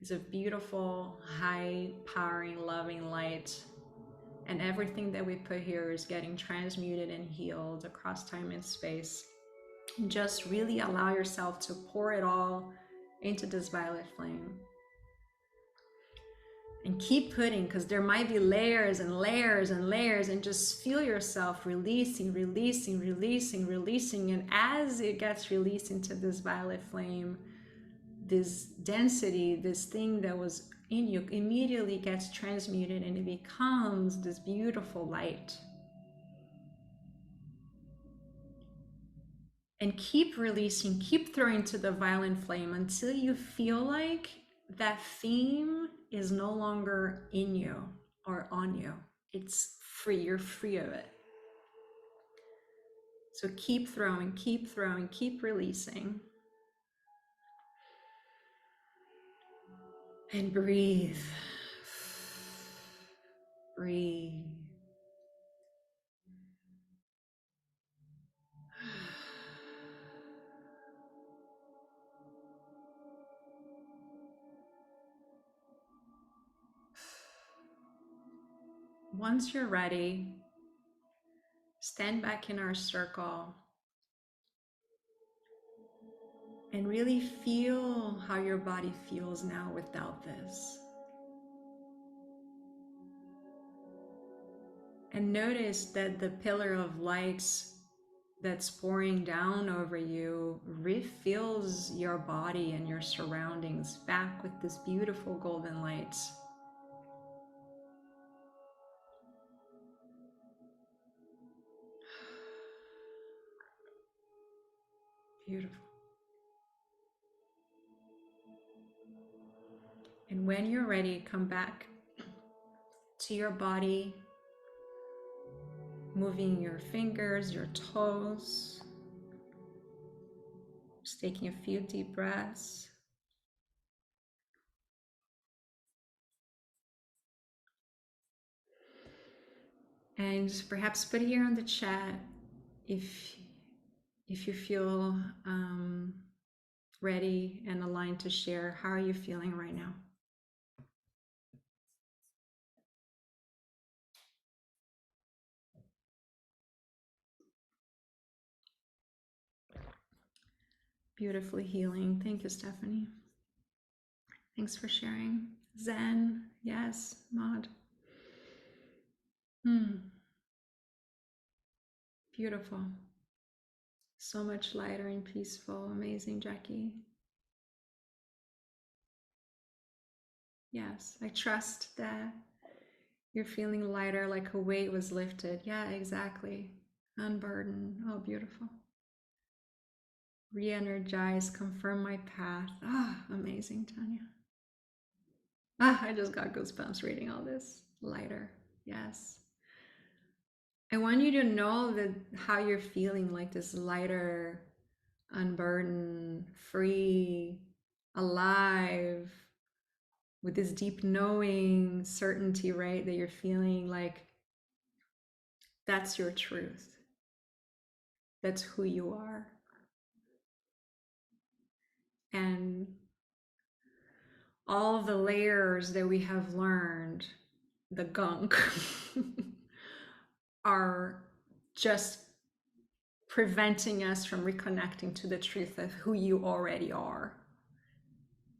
is a beautiful, high powering, loving light, and everything that we put here is getting transmuted and healed across time and space. Just really allow yourself to pour it all into this violet flame. And keep putting, because there might be layers and layers and layers, and just feel yourself releasing, releasing, releasing, releasing. And as it gets released into this violet flame, this density, this thing that was in you, immediately gets transmuted and it becomes this beautiful light. And keep releasing, keep throwing to the violet flame until you feel like that theme is no longer in you or on you. It's free, you're free of it. So keep throwing, keep releasing. And breathe. Breathe. Once you're ready, stand back in our circle and really feel how your body feels now without this. And notice that the pillar of lights that's pouring down over you refills your body and your surroundings back with this beautiful golden light. Beautiful. And when you're ready, come back to your body, moving your fingers, your toes, just taking a few deep breaths. And perhaps put here on the chat if you feel ready and aligned to share. How are you feeling right now? Beautifully healing. Thank you, Stephanie. Thanks for sharing. Zen, yes, Maud. Beautiful. So much lighter and peaceful. Amazing, Jackie. Yes, I trust that you're feeling lighter, like a weight was lifted. Yeah, exactly. Unburden. Oh, beautiful. Re-energize, confirm my path. Ah, amazing, Tanya. Ah, I just got goosebumps reading all this. Lighter. Yes. I want you to know that how you're feeling, like this lighter, unburdened, free, alive, with this deep knowing, certainty, right? That you're feeling like that's your truth. That's who you are. and all the layers that we have learned, the gunk, are just preventing us from reconnecting to the truth of who you already are.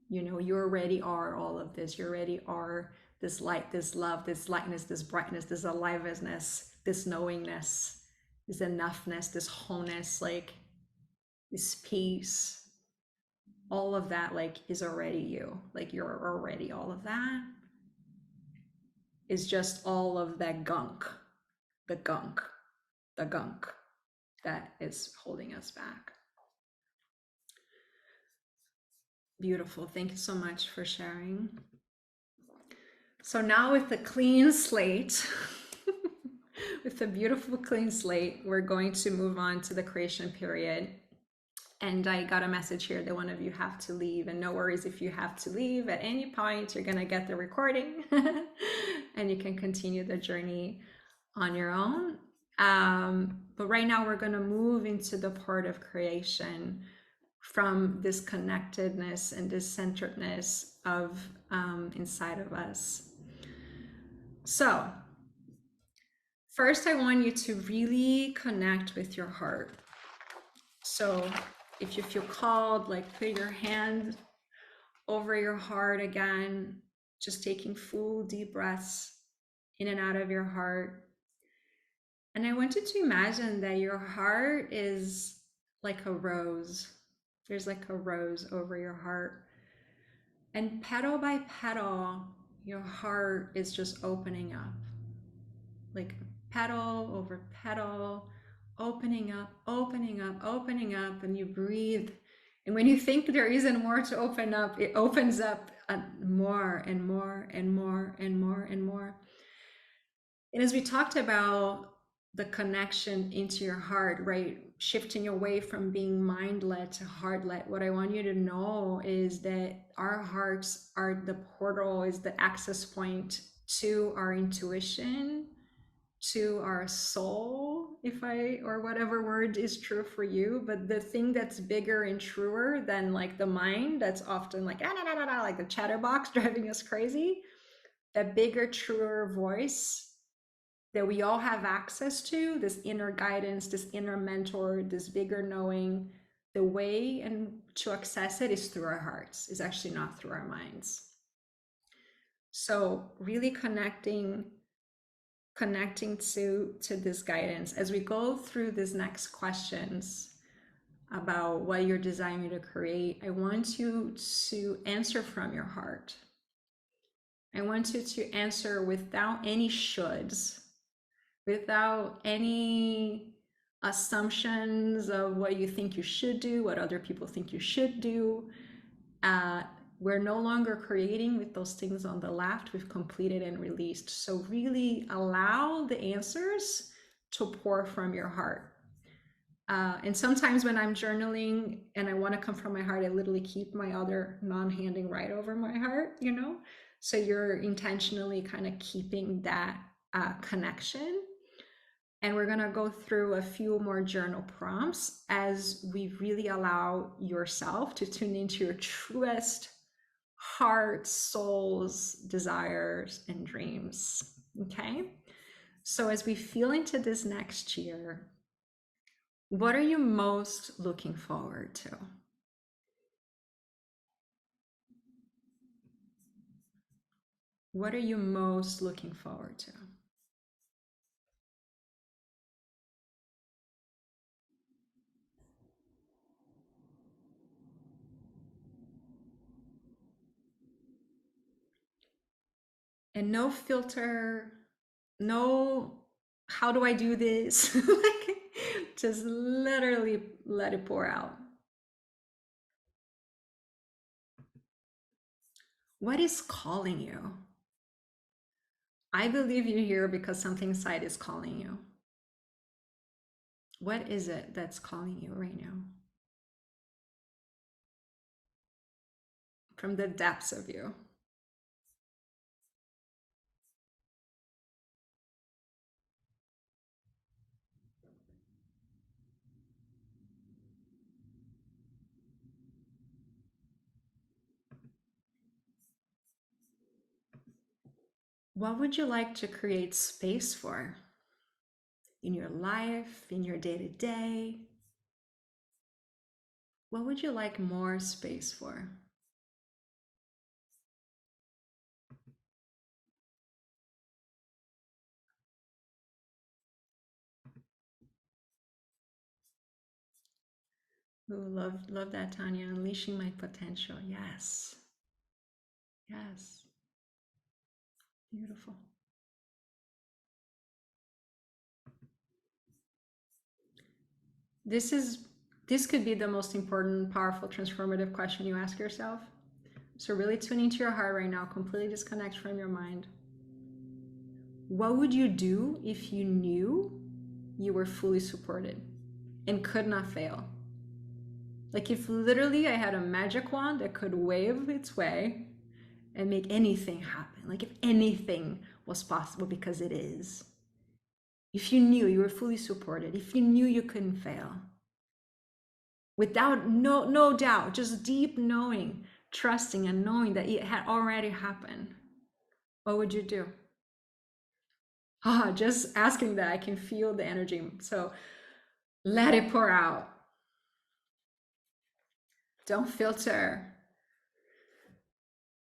You know, you already are all of this. You already are this light, this love, this lightness, this brightness, this aliveness, this knowingness, this enoughness, this wholeness, like this peace. All of that, like, is already you. Like, you're already all of that. Is just all of that gunk, the gunk, the gunk that is holding us back. Beautiful. Thank you so much for sharing. So now with the clean slate, with a beautiful clean slate, we're going to move on to the creation period. And I got a message here that one of you have to leave, and no worries if you have to leave at any point, you're gonna get the recording and you can continue the journey on your own. But right now we're gonna move into the part of creation from this connectedness and this centeredness of inside of us. So first, I want you to really connect with your heart. So if you feel called, like, put your hand over your heart again, just taking full deep breaths in and out of your heart. And I want you to imagine that your heart is like a rose. There's like a rose over your heart. And petal by petal, your heart is just opening up. Like petal over petal, opening up, opening up, opening up, and you breathe. And when you think there isn't more to open up, it opens up more and more and more and more and more. And as we talked about the connection into your heart, right? Shifting away from being mind-led to heart-led, what I want you to know is that our hearts are the portal, is the access point to our intuition, to our soul, or whatever word is true for you. But the thing that's bigger and truer than like the mind, that's often like like the chatterbox driving us crazy, that bigger, truer voice that we all have access to, this inner guidance, this inner mentor, this bigger knowing, the way and to access it is through our hearts, is actually not through our minds. So really connecting to this guidance. As we go through these next questions about what you're designing to create, I want you to answer from your heart. I want you to answer without any shoulds, without any assumptions of what you think you should do, what other people think you should do. We're no longer creating with those things on the left. We've completed and released. So really allow the answers to pour from your heart. And sometimes when I'm journaling and I want to come from my heart, I literally keep my other non-handing right over my heart, you know? So you're intentionally kind of keeping that connection. And we're going to go through a few more journal prompts as we really allow yourself to tune into your truest heart, souls, desires, and dreams. Okay? So as we feel into this next year, what are you most looking forward to? What are you most looking forward to? And no filter, no, how do I do this? Just literally let it pour out. What is calling you? I believe you're here because something inside is calling you. What is it that's calling you right now? From the depths of you. What would you like to create space for in your life, in your day to day? What would you like more space for? Ooh, love that, Tanya. Unleashing my potential. Yes. Yes. Beautiful. This could be the most important, powerful, transformative question you ask yourself. So really tune into your heart right now, completely disconnect from your mind. What would you do if you knew you were fully supported and could not fail? Like if literally I had a magic wand that could wave its way and make anything happen. Like if anything was possible, because it is. If you knew you were fully supported, if you knew you couldn't fail, without no doubt, just deep knowing, trusting and knowing that it had already happened, what would you do? Just asking that, I can feel the energy. So let it pour out. Don't filter.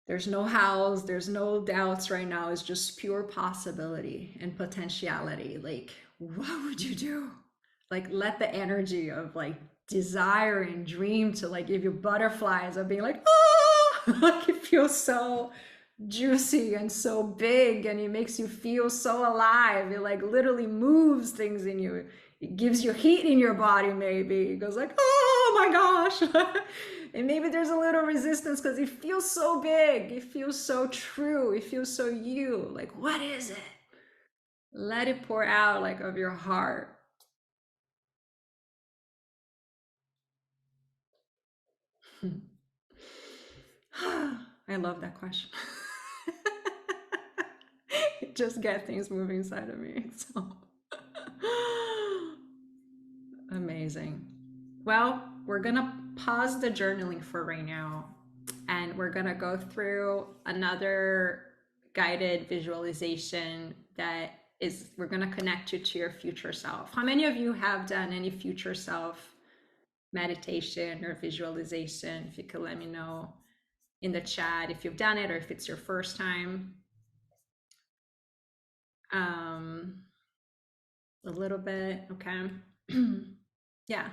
There's no hows, there's no doubts right now. It's just pure possibility and potentiality. Like, what would you do? Like, let the energy of like desire and dream to like give you butterflies of being like, ah, like it feels so juicy and so big and it makes you feel so alive. It like literally moves things in you. It gives you heat in your body, maybe. It goes like, oh my gosh. And maybe there's a little resistance because it feels so big. It feels so true. It feels so you. Like, what is it? Let it pour out like of your heart. I love that question. It just gets things moving inside of me. So amazing. Well, we're gonna pause the journaling for right now and we're gonna go through another guided visualization that is we're gonna connect you to your future self. How many of you have done any future self meditation or visualization? If you could let me know in the chat if you've done it or if it's your first time. A little bit, okay. Yeah.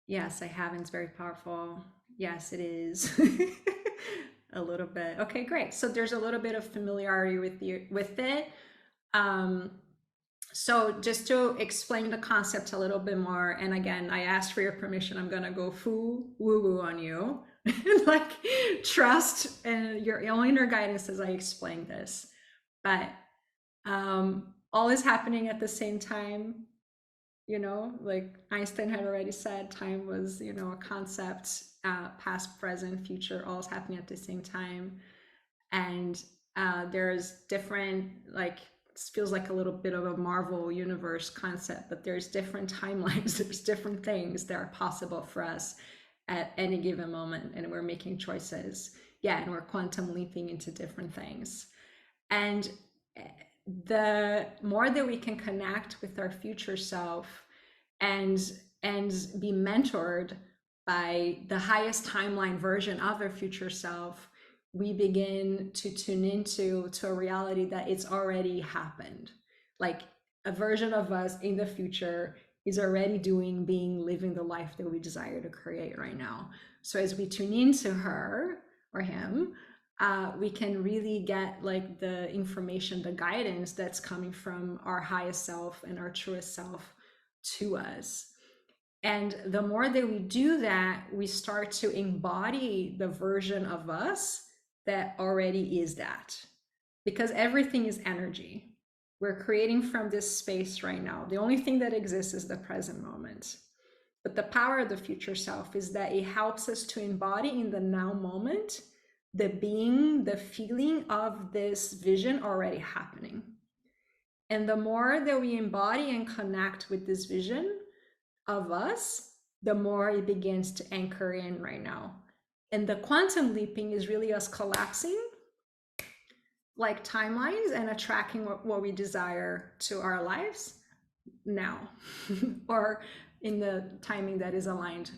Yes, I haven't. It's very powerful. Yes, it is. A little bit. Okay, great. So there's a little bit of familiarity with it. Um, so just to explain the concept a little bit more, and again, I asked for your permission. I'm gonna go woo woo on you, like trust and your own inner guidance as I explain this. But all is happening at the same time. Like Einstein had already said, time was, a concept, past, present, future, all is happening at the same time. And there's different, like, it feels like a little bit of a Marvel universe concept, but there's different timelines, there's different things that are possible for us at any given moment, and we're making choices. Yeah, and we're quantum leaping into different things. And the more that we can connect with our future self and be mentored by the highest timeline version of our future self, we begin to tune into a reality that it's already happened. Like a version of us in the future is already living the life that we desire to create right now. So as we tune into her or him, we can really get like the information, the guidance that's coming from our highest self and our truest self to us. And the more that we do that, we start to embody the version of us that already is that. Because everything is energy. We're creating from this space right now. The only thing that exists is the present moment. But the power of the future self is that it helps us to embody in the now moment the being, the feeling of this vision already happening. And the more that we embody and connect with this vision of us, the more it begins to anchor in right now. And the quantum leaping is really us collapsing like timelines and attracting what we desire to our lives now or in the timing that is aligned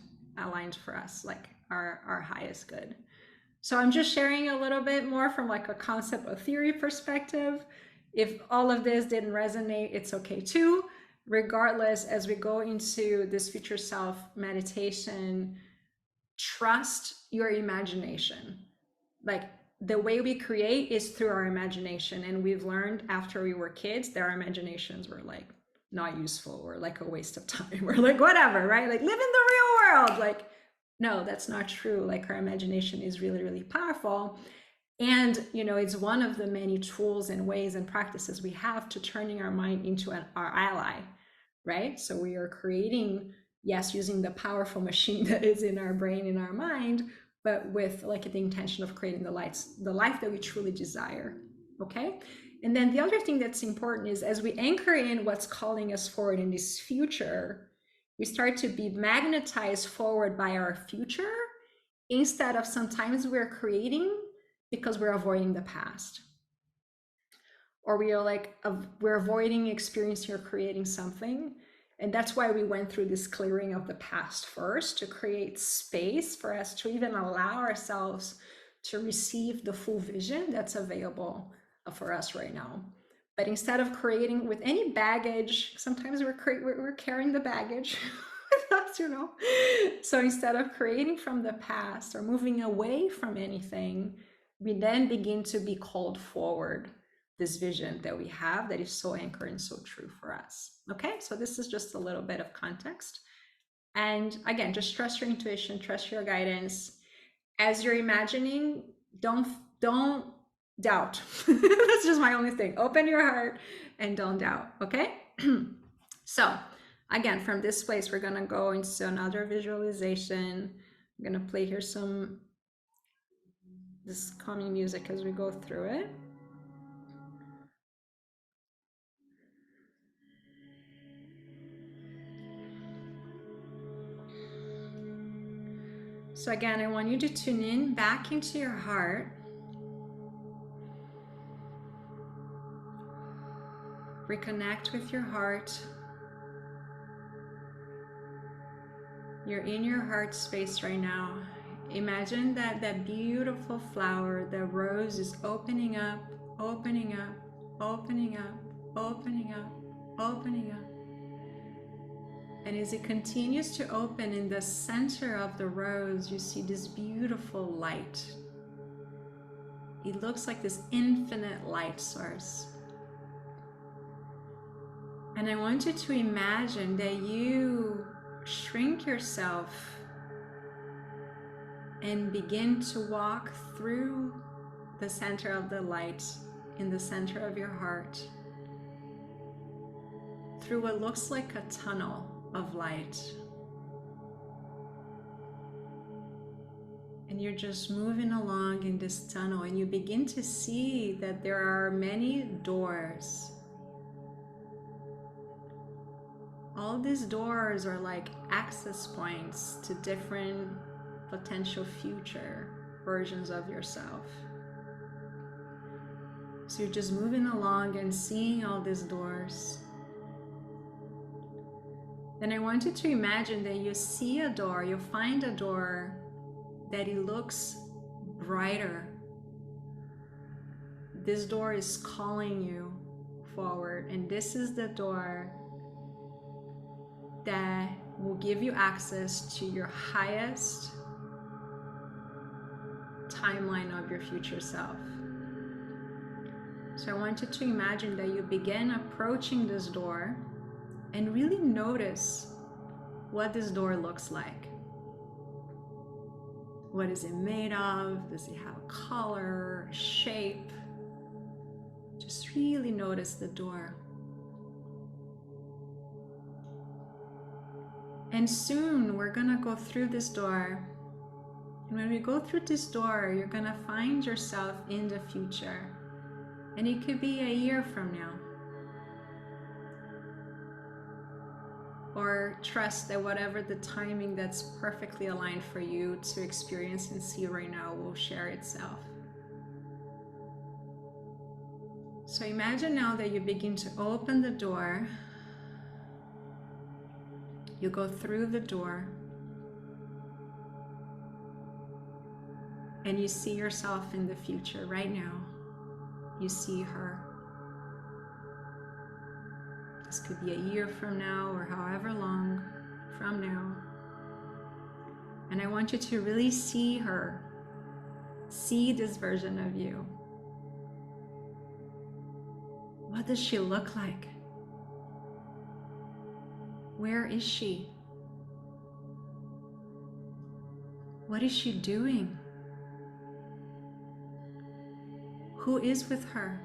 for us, like our highest good. So I'm just sharing a little bit more from like a concept or theory perspective. If all of this didn't resonate, it's okay too. Regardless, as we go into this future self meditation, trust your imagination. Like the way we create is through our imagination. And we've learned after we were kids that our imaginations were like not useful or like a waste of time or like whatever, right? Like live in the real world. Like, no, that's not true. Like our imagination is really, really powerful. And, you know, it's one of the many tools and ways and practices we have to turning our mind into our ally, right? So we are creating, yes, using the powerful machine that is in our brain, in our mind, but with like the intention of creating the life that we truly desire. Okay. And then the other thing that's important is as we anchor in what's calling us forward in this future, we start to be magnetized forward by our future instead of sometimes we're creating because we're avoiding the past. Or we are like, we're avoiding experiencing or creating something. And that's why we went through this clearing of the past first, to create space for us to even allow ourselves to receive the full vision that's available for us right now. But instead of creating with any baggage, sometimes we're carrying the baggage with us, you know. So instead of creating from the past or moving away from anything, we then begin to be called forward this vision that we have that is so anchored and so true for us. Okay, so this is just a little bit of context. And again, just trust your intuition, trust your guidance. As you're imagining, don't doubt. That's just my only thing. Open your heart and don't doubt, okay? So again, from this place, we're gonna go into another visualization. I'm gonna play here this calming music as we go through it. So again, I want you to tune in back into your heart. Reconnect with your heart. You're in your heart space right now. Imagine that beautiful flower, the rose, is opening up, opening up, opening up, opening up, opening up. And as it continues to open, in the center of the rose, you see this beautiful light. It looks like this infinite light source. And I want you to imagine that you shrink yourself and begin to walk through the center of the light in the center of your heart, through what looks like a tunnel of light. And you're just moving along in this tunnel, and you begin to see that there are many doors. All these doors are like access points to different potential future versions of yourself. So you're just moving along and seeing all these doors. Then I want you to imagine that you see a door, you find a door that it looks brighter. This door is calling you forward, and this is the door that will give you access to your highest timeline of your future self. So I want you to imagine that you begin approaching this door and really notice what this door looks like. What is it made of? Does it have a color, a shape? Just really notice the door. And soon we're gonna go through this door. And when we go through this door, you're gonna find yourself in the future. And it could be a year from now. Or trust that whatever the timing that's perfectly aligned for you to experience and see right now will share itself. So imagine now that you begin to open the door. You go through the door and you see yourself in the future right now. You see her. This could be a year from now or however long from now. And I want you to really see her. See this version of you. What does she look like? Where is she? What is she doing? Who is with her?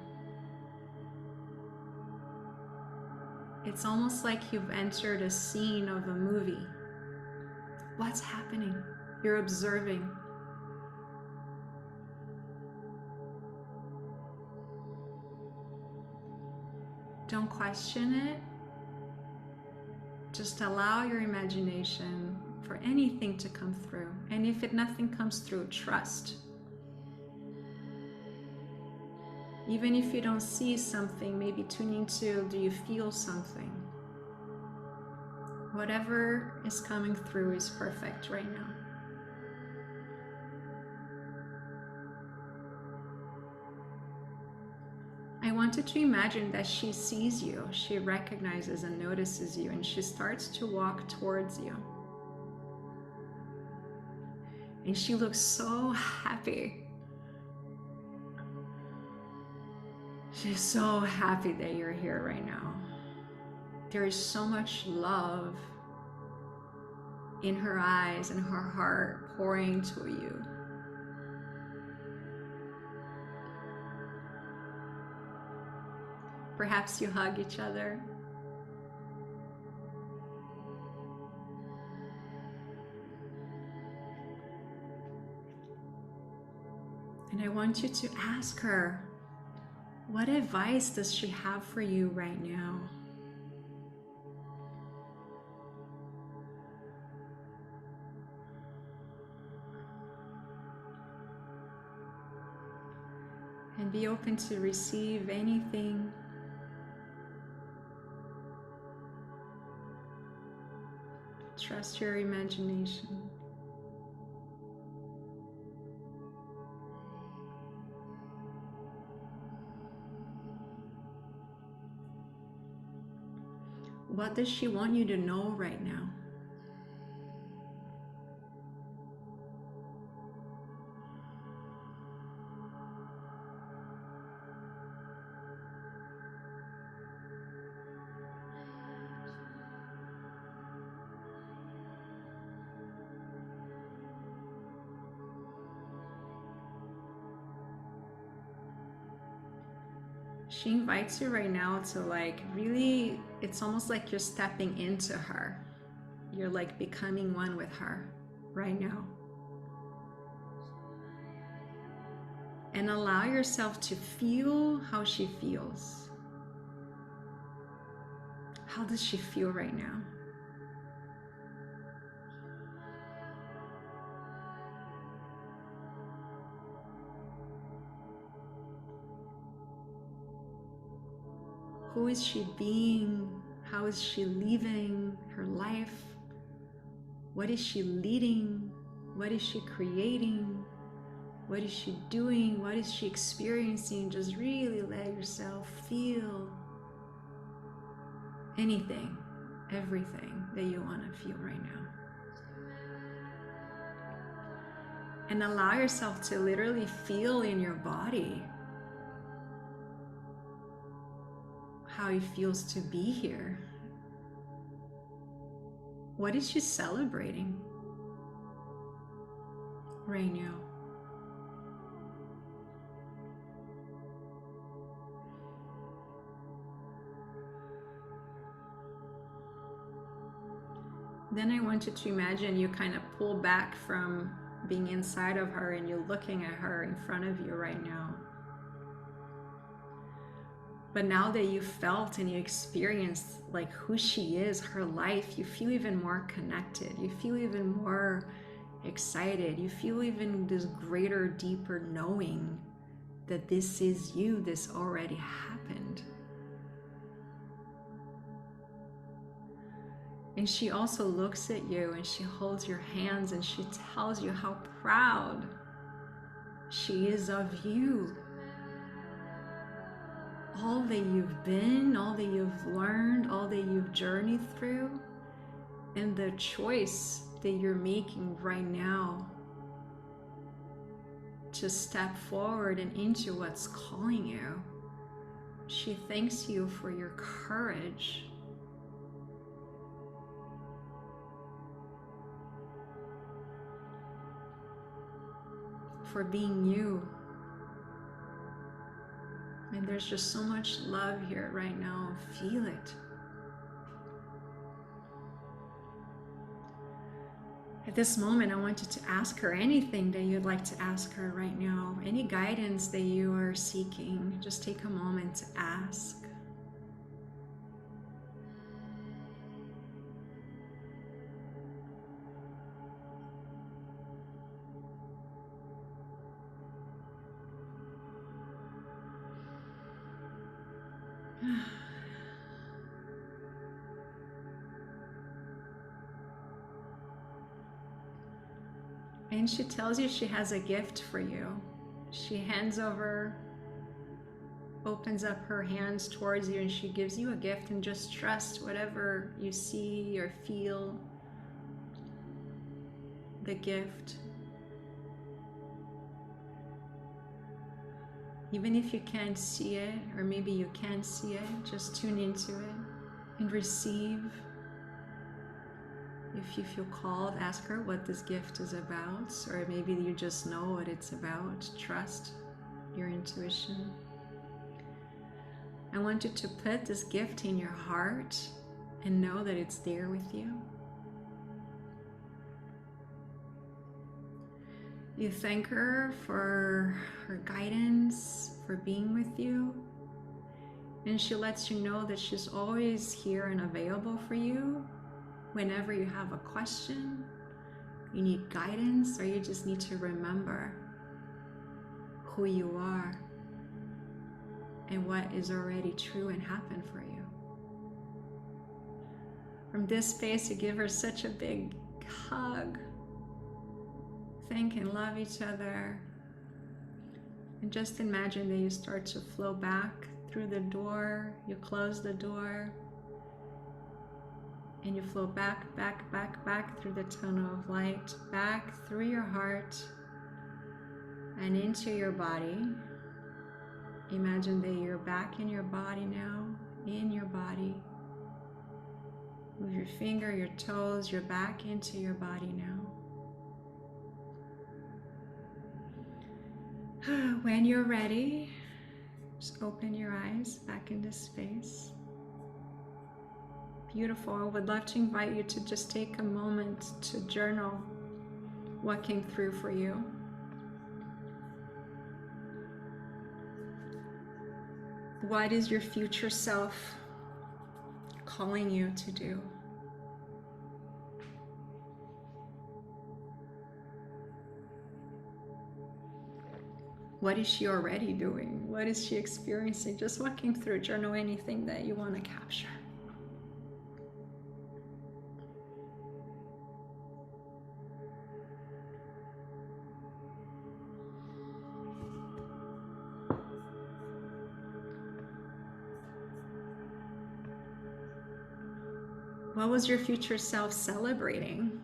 It's almost like you've entered a scene of a movie. What's happening? You're observing. Don't question it. Just allow your imagination for anything to come through. And if nothing comes through, trust. Even if you don't see something, maybe tune into, do you feel something? Whatever is coming through is perfect right now. I want you to imagine that she sees you, she recognizes and notices you, and she starts to walk towards you. And she looks so happy. She's so happy that you're here right now. There is so much love in her eyes and her heart pouring to you. Perhaps you hug each other. And I want you to ask her, what advice does she have for you right now? And be open to receive anything. Trust your imagination. What does she want you to know right now? She invites you right now to really, it's almost like you're stepping into her. You're becoming one with her right now. And allow yourself to feel how she feels. How does she feel right now? Who is she being? How is she living her life? What is she leading? What is she creating? What is she doing? What is she experiencing? Just really let yourself feel anything, everything that you want to feel right now. And allow yourself to literally feel in your body how it feels to be here. What is she celebrating right now? Then I want you to imagine you kind of pull back from being inside of her and you're looking at her in front of you right now. But now that you felt and you experienced who she is, her life, you feel even more connected. You feel even more excited. You feel even this greater, deeper knowing that this is you, this already happened. And she also looks at you and she holds your hands and she tells you how proud she is of you. All that you've been, all that you've learned, all that you've journeyed through, and the choice that you're making right now to step forward and into what's calling you. She thanks you for your courage. For being you. And there's just so much love here right now. Feel it. At this moment, I want you to ask her anything that you'd like to ask her right now. Any guidance that you are seeking, just take a moment to ask. And she tells you she has a gift for you. She hands over, opens up her hands towards you, and she gives you a gift, and just trust whatever you see or feel, the gift. Even if you can't see it, or maybe you can see it, just tune into it and receive. If you feel called, ask her what this gift is about, or maybe you just know what it's about. Trust your intuition. I want you to put this gift in your heart and know that it's there with you. You thank her for her guidance, for being with you, and she lets you know that she's always here and available for you whenever you have a question, you need guidance, or you just need to remember who you are and what is already true and happened for you. From this space, you give her such a big hug. Thank and love each other. And just imagine that you start to flow back through the door. You close the door. And you flow back through the tunnel of light, back through your heart and into your body. Imagine that you're back in your body now, in your body. Move your finger, your toes, you're back into your body now. When you're ready, just open your eyes back into space. Beautiful. I would love to invite you to just take a moment to journal what came through for you. What is your future self calling you to do? What is she already doing? What is she experiencing? Just what came through. Journal anything that you want to capture. What was your future self celebrating?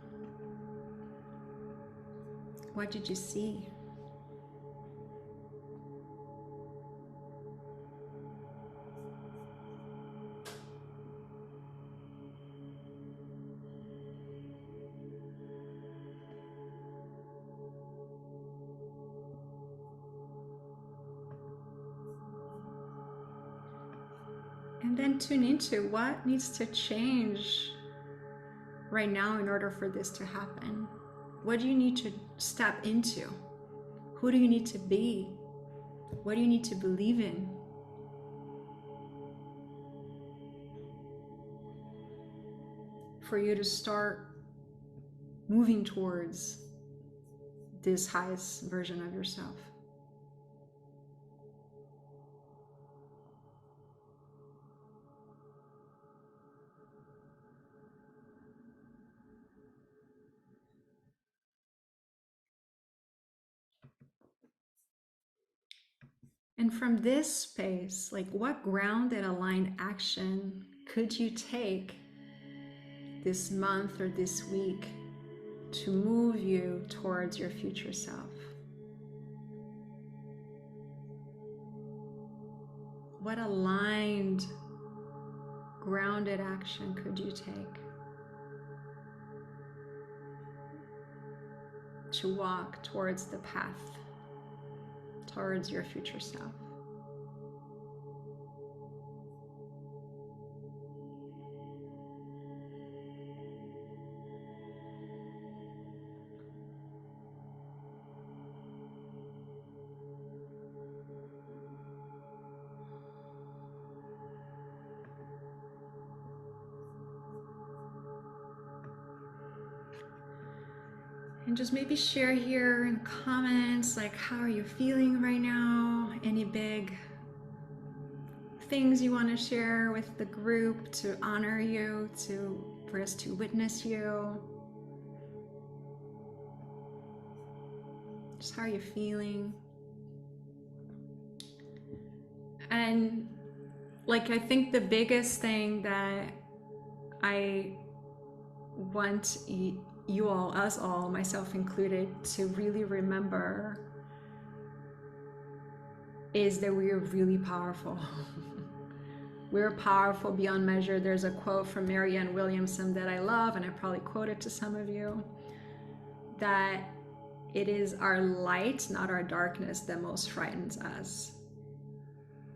What did you see? And then tune into what needs to change right now in order for this to happen. What do you need to step into? Who do you need to be? What do you need to believe in? For you to start moving towards this highest version of yourself. And from this space, like what grounded, aligned action could you take this month or this week to move you towards your future self? What aligned, grounded action could you take to walk towards the path, towards your future self? And just maybe share here in comments, like, how are you feeling right now? Any big things you want to share with the group to honor you, for us to witness you? Just how are you feeling? And like, I think the biggest thing that I want you all, us all, myself included, to really remember is that we are really powerful. We're powerful beyond measure. There's a quote from Marianne Williamson that I love, and I probably quoted to some of you, that it is our light, not our darkness, that most frightens us.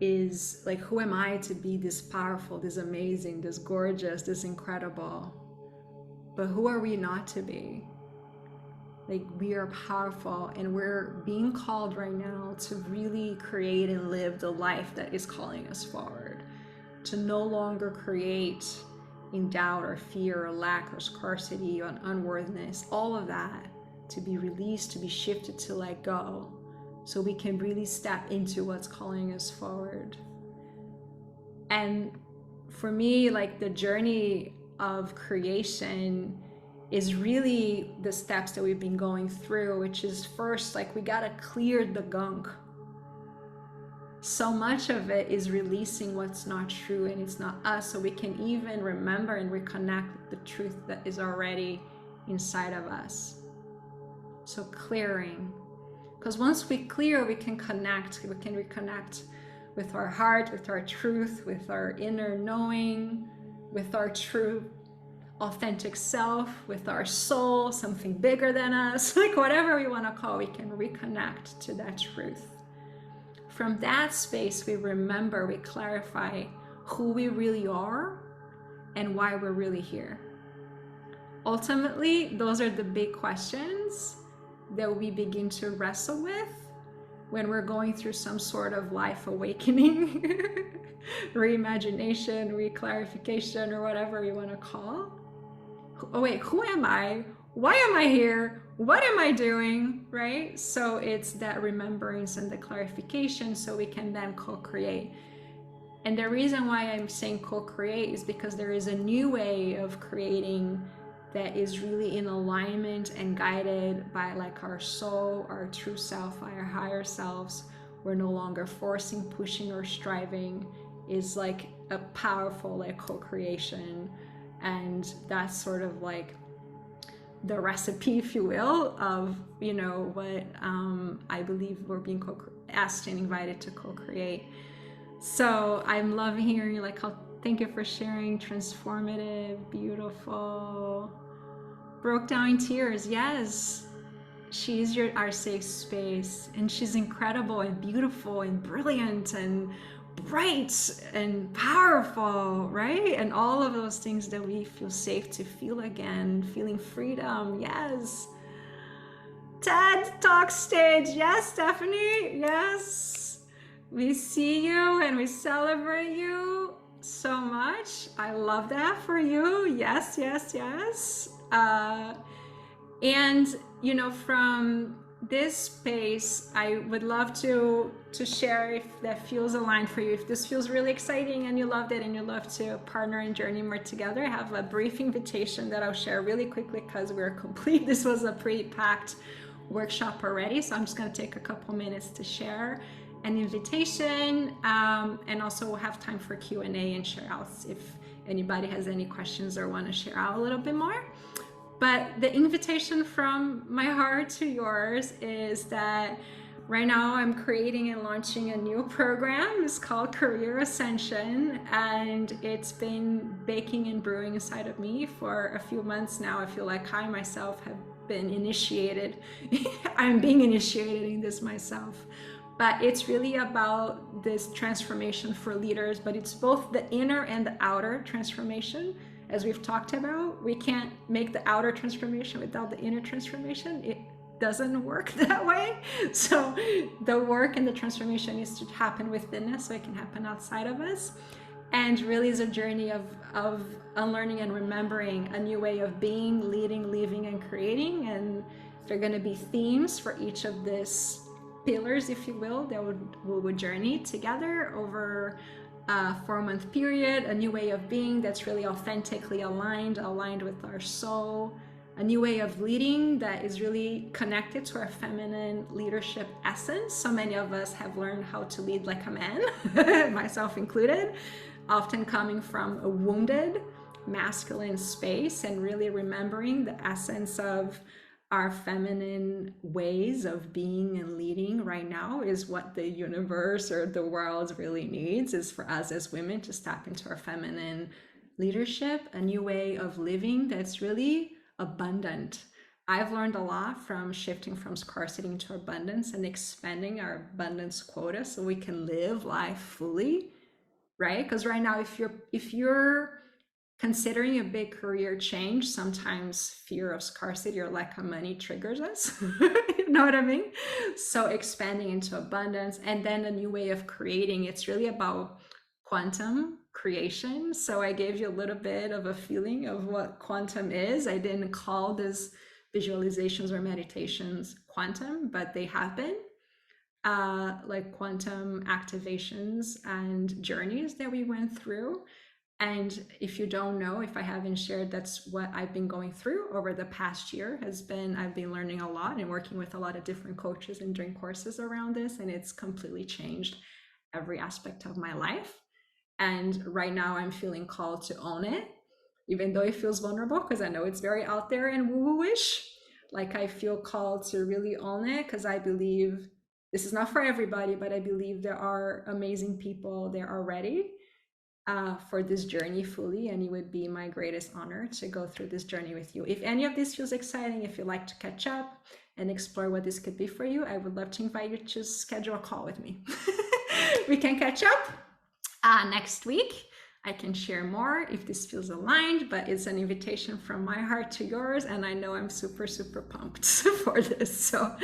Is like, who am I to be this powerful, this amazing, this gorgeous, this incredible? But who are we not to be? Like, we are powerful, and we're being called right now to really create and live the life that is calling us forward. To no longer create in doubt or fear or lack or scarcity or unworthiness, all of that to be released, to be shifted, to let go, so we can really step into what's calling us forward. And for me, like, the journey of creation is really the steps that we've been going through, which is first, like, we gotta clear the gunk. So much of it is releasing what's not true and it's not us, so we can even remember and reconnect with the truth that is already inside of us. So clearing, because once we clear, we can connect, we can reconnect with our heart, with our truth, with our inner knowing, with our true authentic self, with our soul, something bigger than us, like whatever we want to call, we can reconnect to that truth. From that space, we remember, we clarify who we really are and why we're really here. Ultimately, those are the big questions that we begin to wrestle with when we're going through some sort of life awakening, reimagination, reclarification, or whatever you want to call. Oh wait, who am I? Why am I here? What am I doing? Right? So it's that remembrance and the clarification, so we can then co-create. And the reason why I'm saying co-create is because there is a new way of creating that is really in alignment and guided by, like, our soul, our true self, our higher selves. We're no longer forcing, pushing, or striving. Is like a powerful, like, co-creation. And that's sort of like the recipe, if you will, of, you know, what I believe we're being asked and invited to co-create. So I'm loving hearing, like, how, thank you for sharing. Transformative, beautiful. Broke down in tears. Yes, she's our safe space, and she's incredible and beautiful and brilliant and bright and powerful, right? And all of those things that we feel safe to feel again, feeling freedom. Yes. TED Talk stage. Yes, Stephanie. Yes. We see you and we celebrate you so much. I love that for you. Yes, yes, yes. And, you know, from this space, I would love to share, if that feels aligned for you, if this feels really exciting and you loved it and you love to partner and journey more together. I have a brief invitation that I'll share really quickly because we're complete. This was a pretty packed workshop already, so I'm just going to take a couple minutes to share. an invitation, and also we'll have time for Q&A and share outs if anybody has any questions or want to share out a little bit more. But the invitation from my heart to yours is that right now I'm creating and launching a new program. It's called Career Ascension, and it's been baking and brewing inside of me for a few months now. I feel like I myself have been initiated. I'm being initiated in this myself. But it's really about this transformation for leaders, but it's both the inner and the outer transformation. As we've talked about, we can't make the outer transformation without the inner transformation. It doesn't work that way. So the work and the transformation needs to happen within us so it can happen outside of us. And really is a journey of unlearning and remembering a new way of being, leading, living, and creating. And there are going to be themes for each of these pillars, if you will, that we would journey together over a 4-month period, a new way of being that's really authentically aligned with our soul, a new way of leading that is really connected to our feminine leadership essence. So many of us have learned how to lead like a man, myself included, often coming from a wounded masculine space, and really remembering the essence of our feminine ways of being and leading right now is what the universe or the world really needs, is for us as women to step into our feminine leadership, a new way of living that's really abundant. I've learned a lot from shifting from scarcity into abundance and expanding our abundance quota so we can live life fully, right? Because right now, if you're considering a big career change, sometimes fear of scarcity or lack of money triggers us. You know what I mean? So expanding into abundance, and then a new way of creating. It's really about quantum creation. So I gave you a little bit of a feeling of what quantum is. I didn't call this visualizations or meditations quantum, but they have been like quantum activations and journeys that we went through. And if you don't know, if I haven't shared, that's what I've been going through over the past year. I've been learning a lot and working with a lot of different coaches and doing courses around this, and it's completely changed every aspect of my life. And right now I'm feeling called to own it, even though it feels vulnerable because I know it's very out there and woo-woo-ish. Like I feel called to really own it because I believe this is not for everybody, but I believe there are amazing people there already for this journey fully, and it would be my greatest honor to go through this journey with you. If any of this feels exciting, if you'd like to catch up and explore what this could be for you, I would love to invite you to schedule a call with me. We can catch up next week. I can share more if this feels aligned, but it's an invitation from my heart to yours, and I know I'm super, super pumped for this. So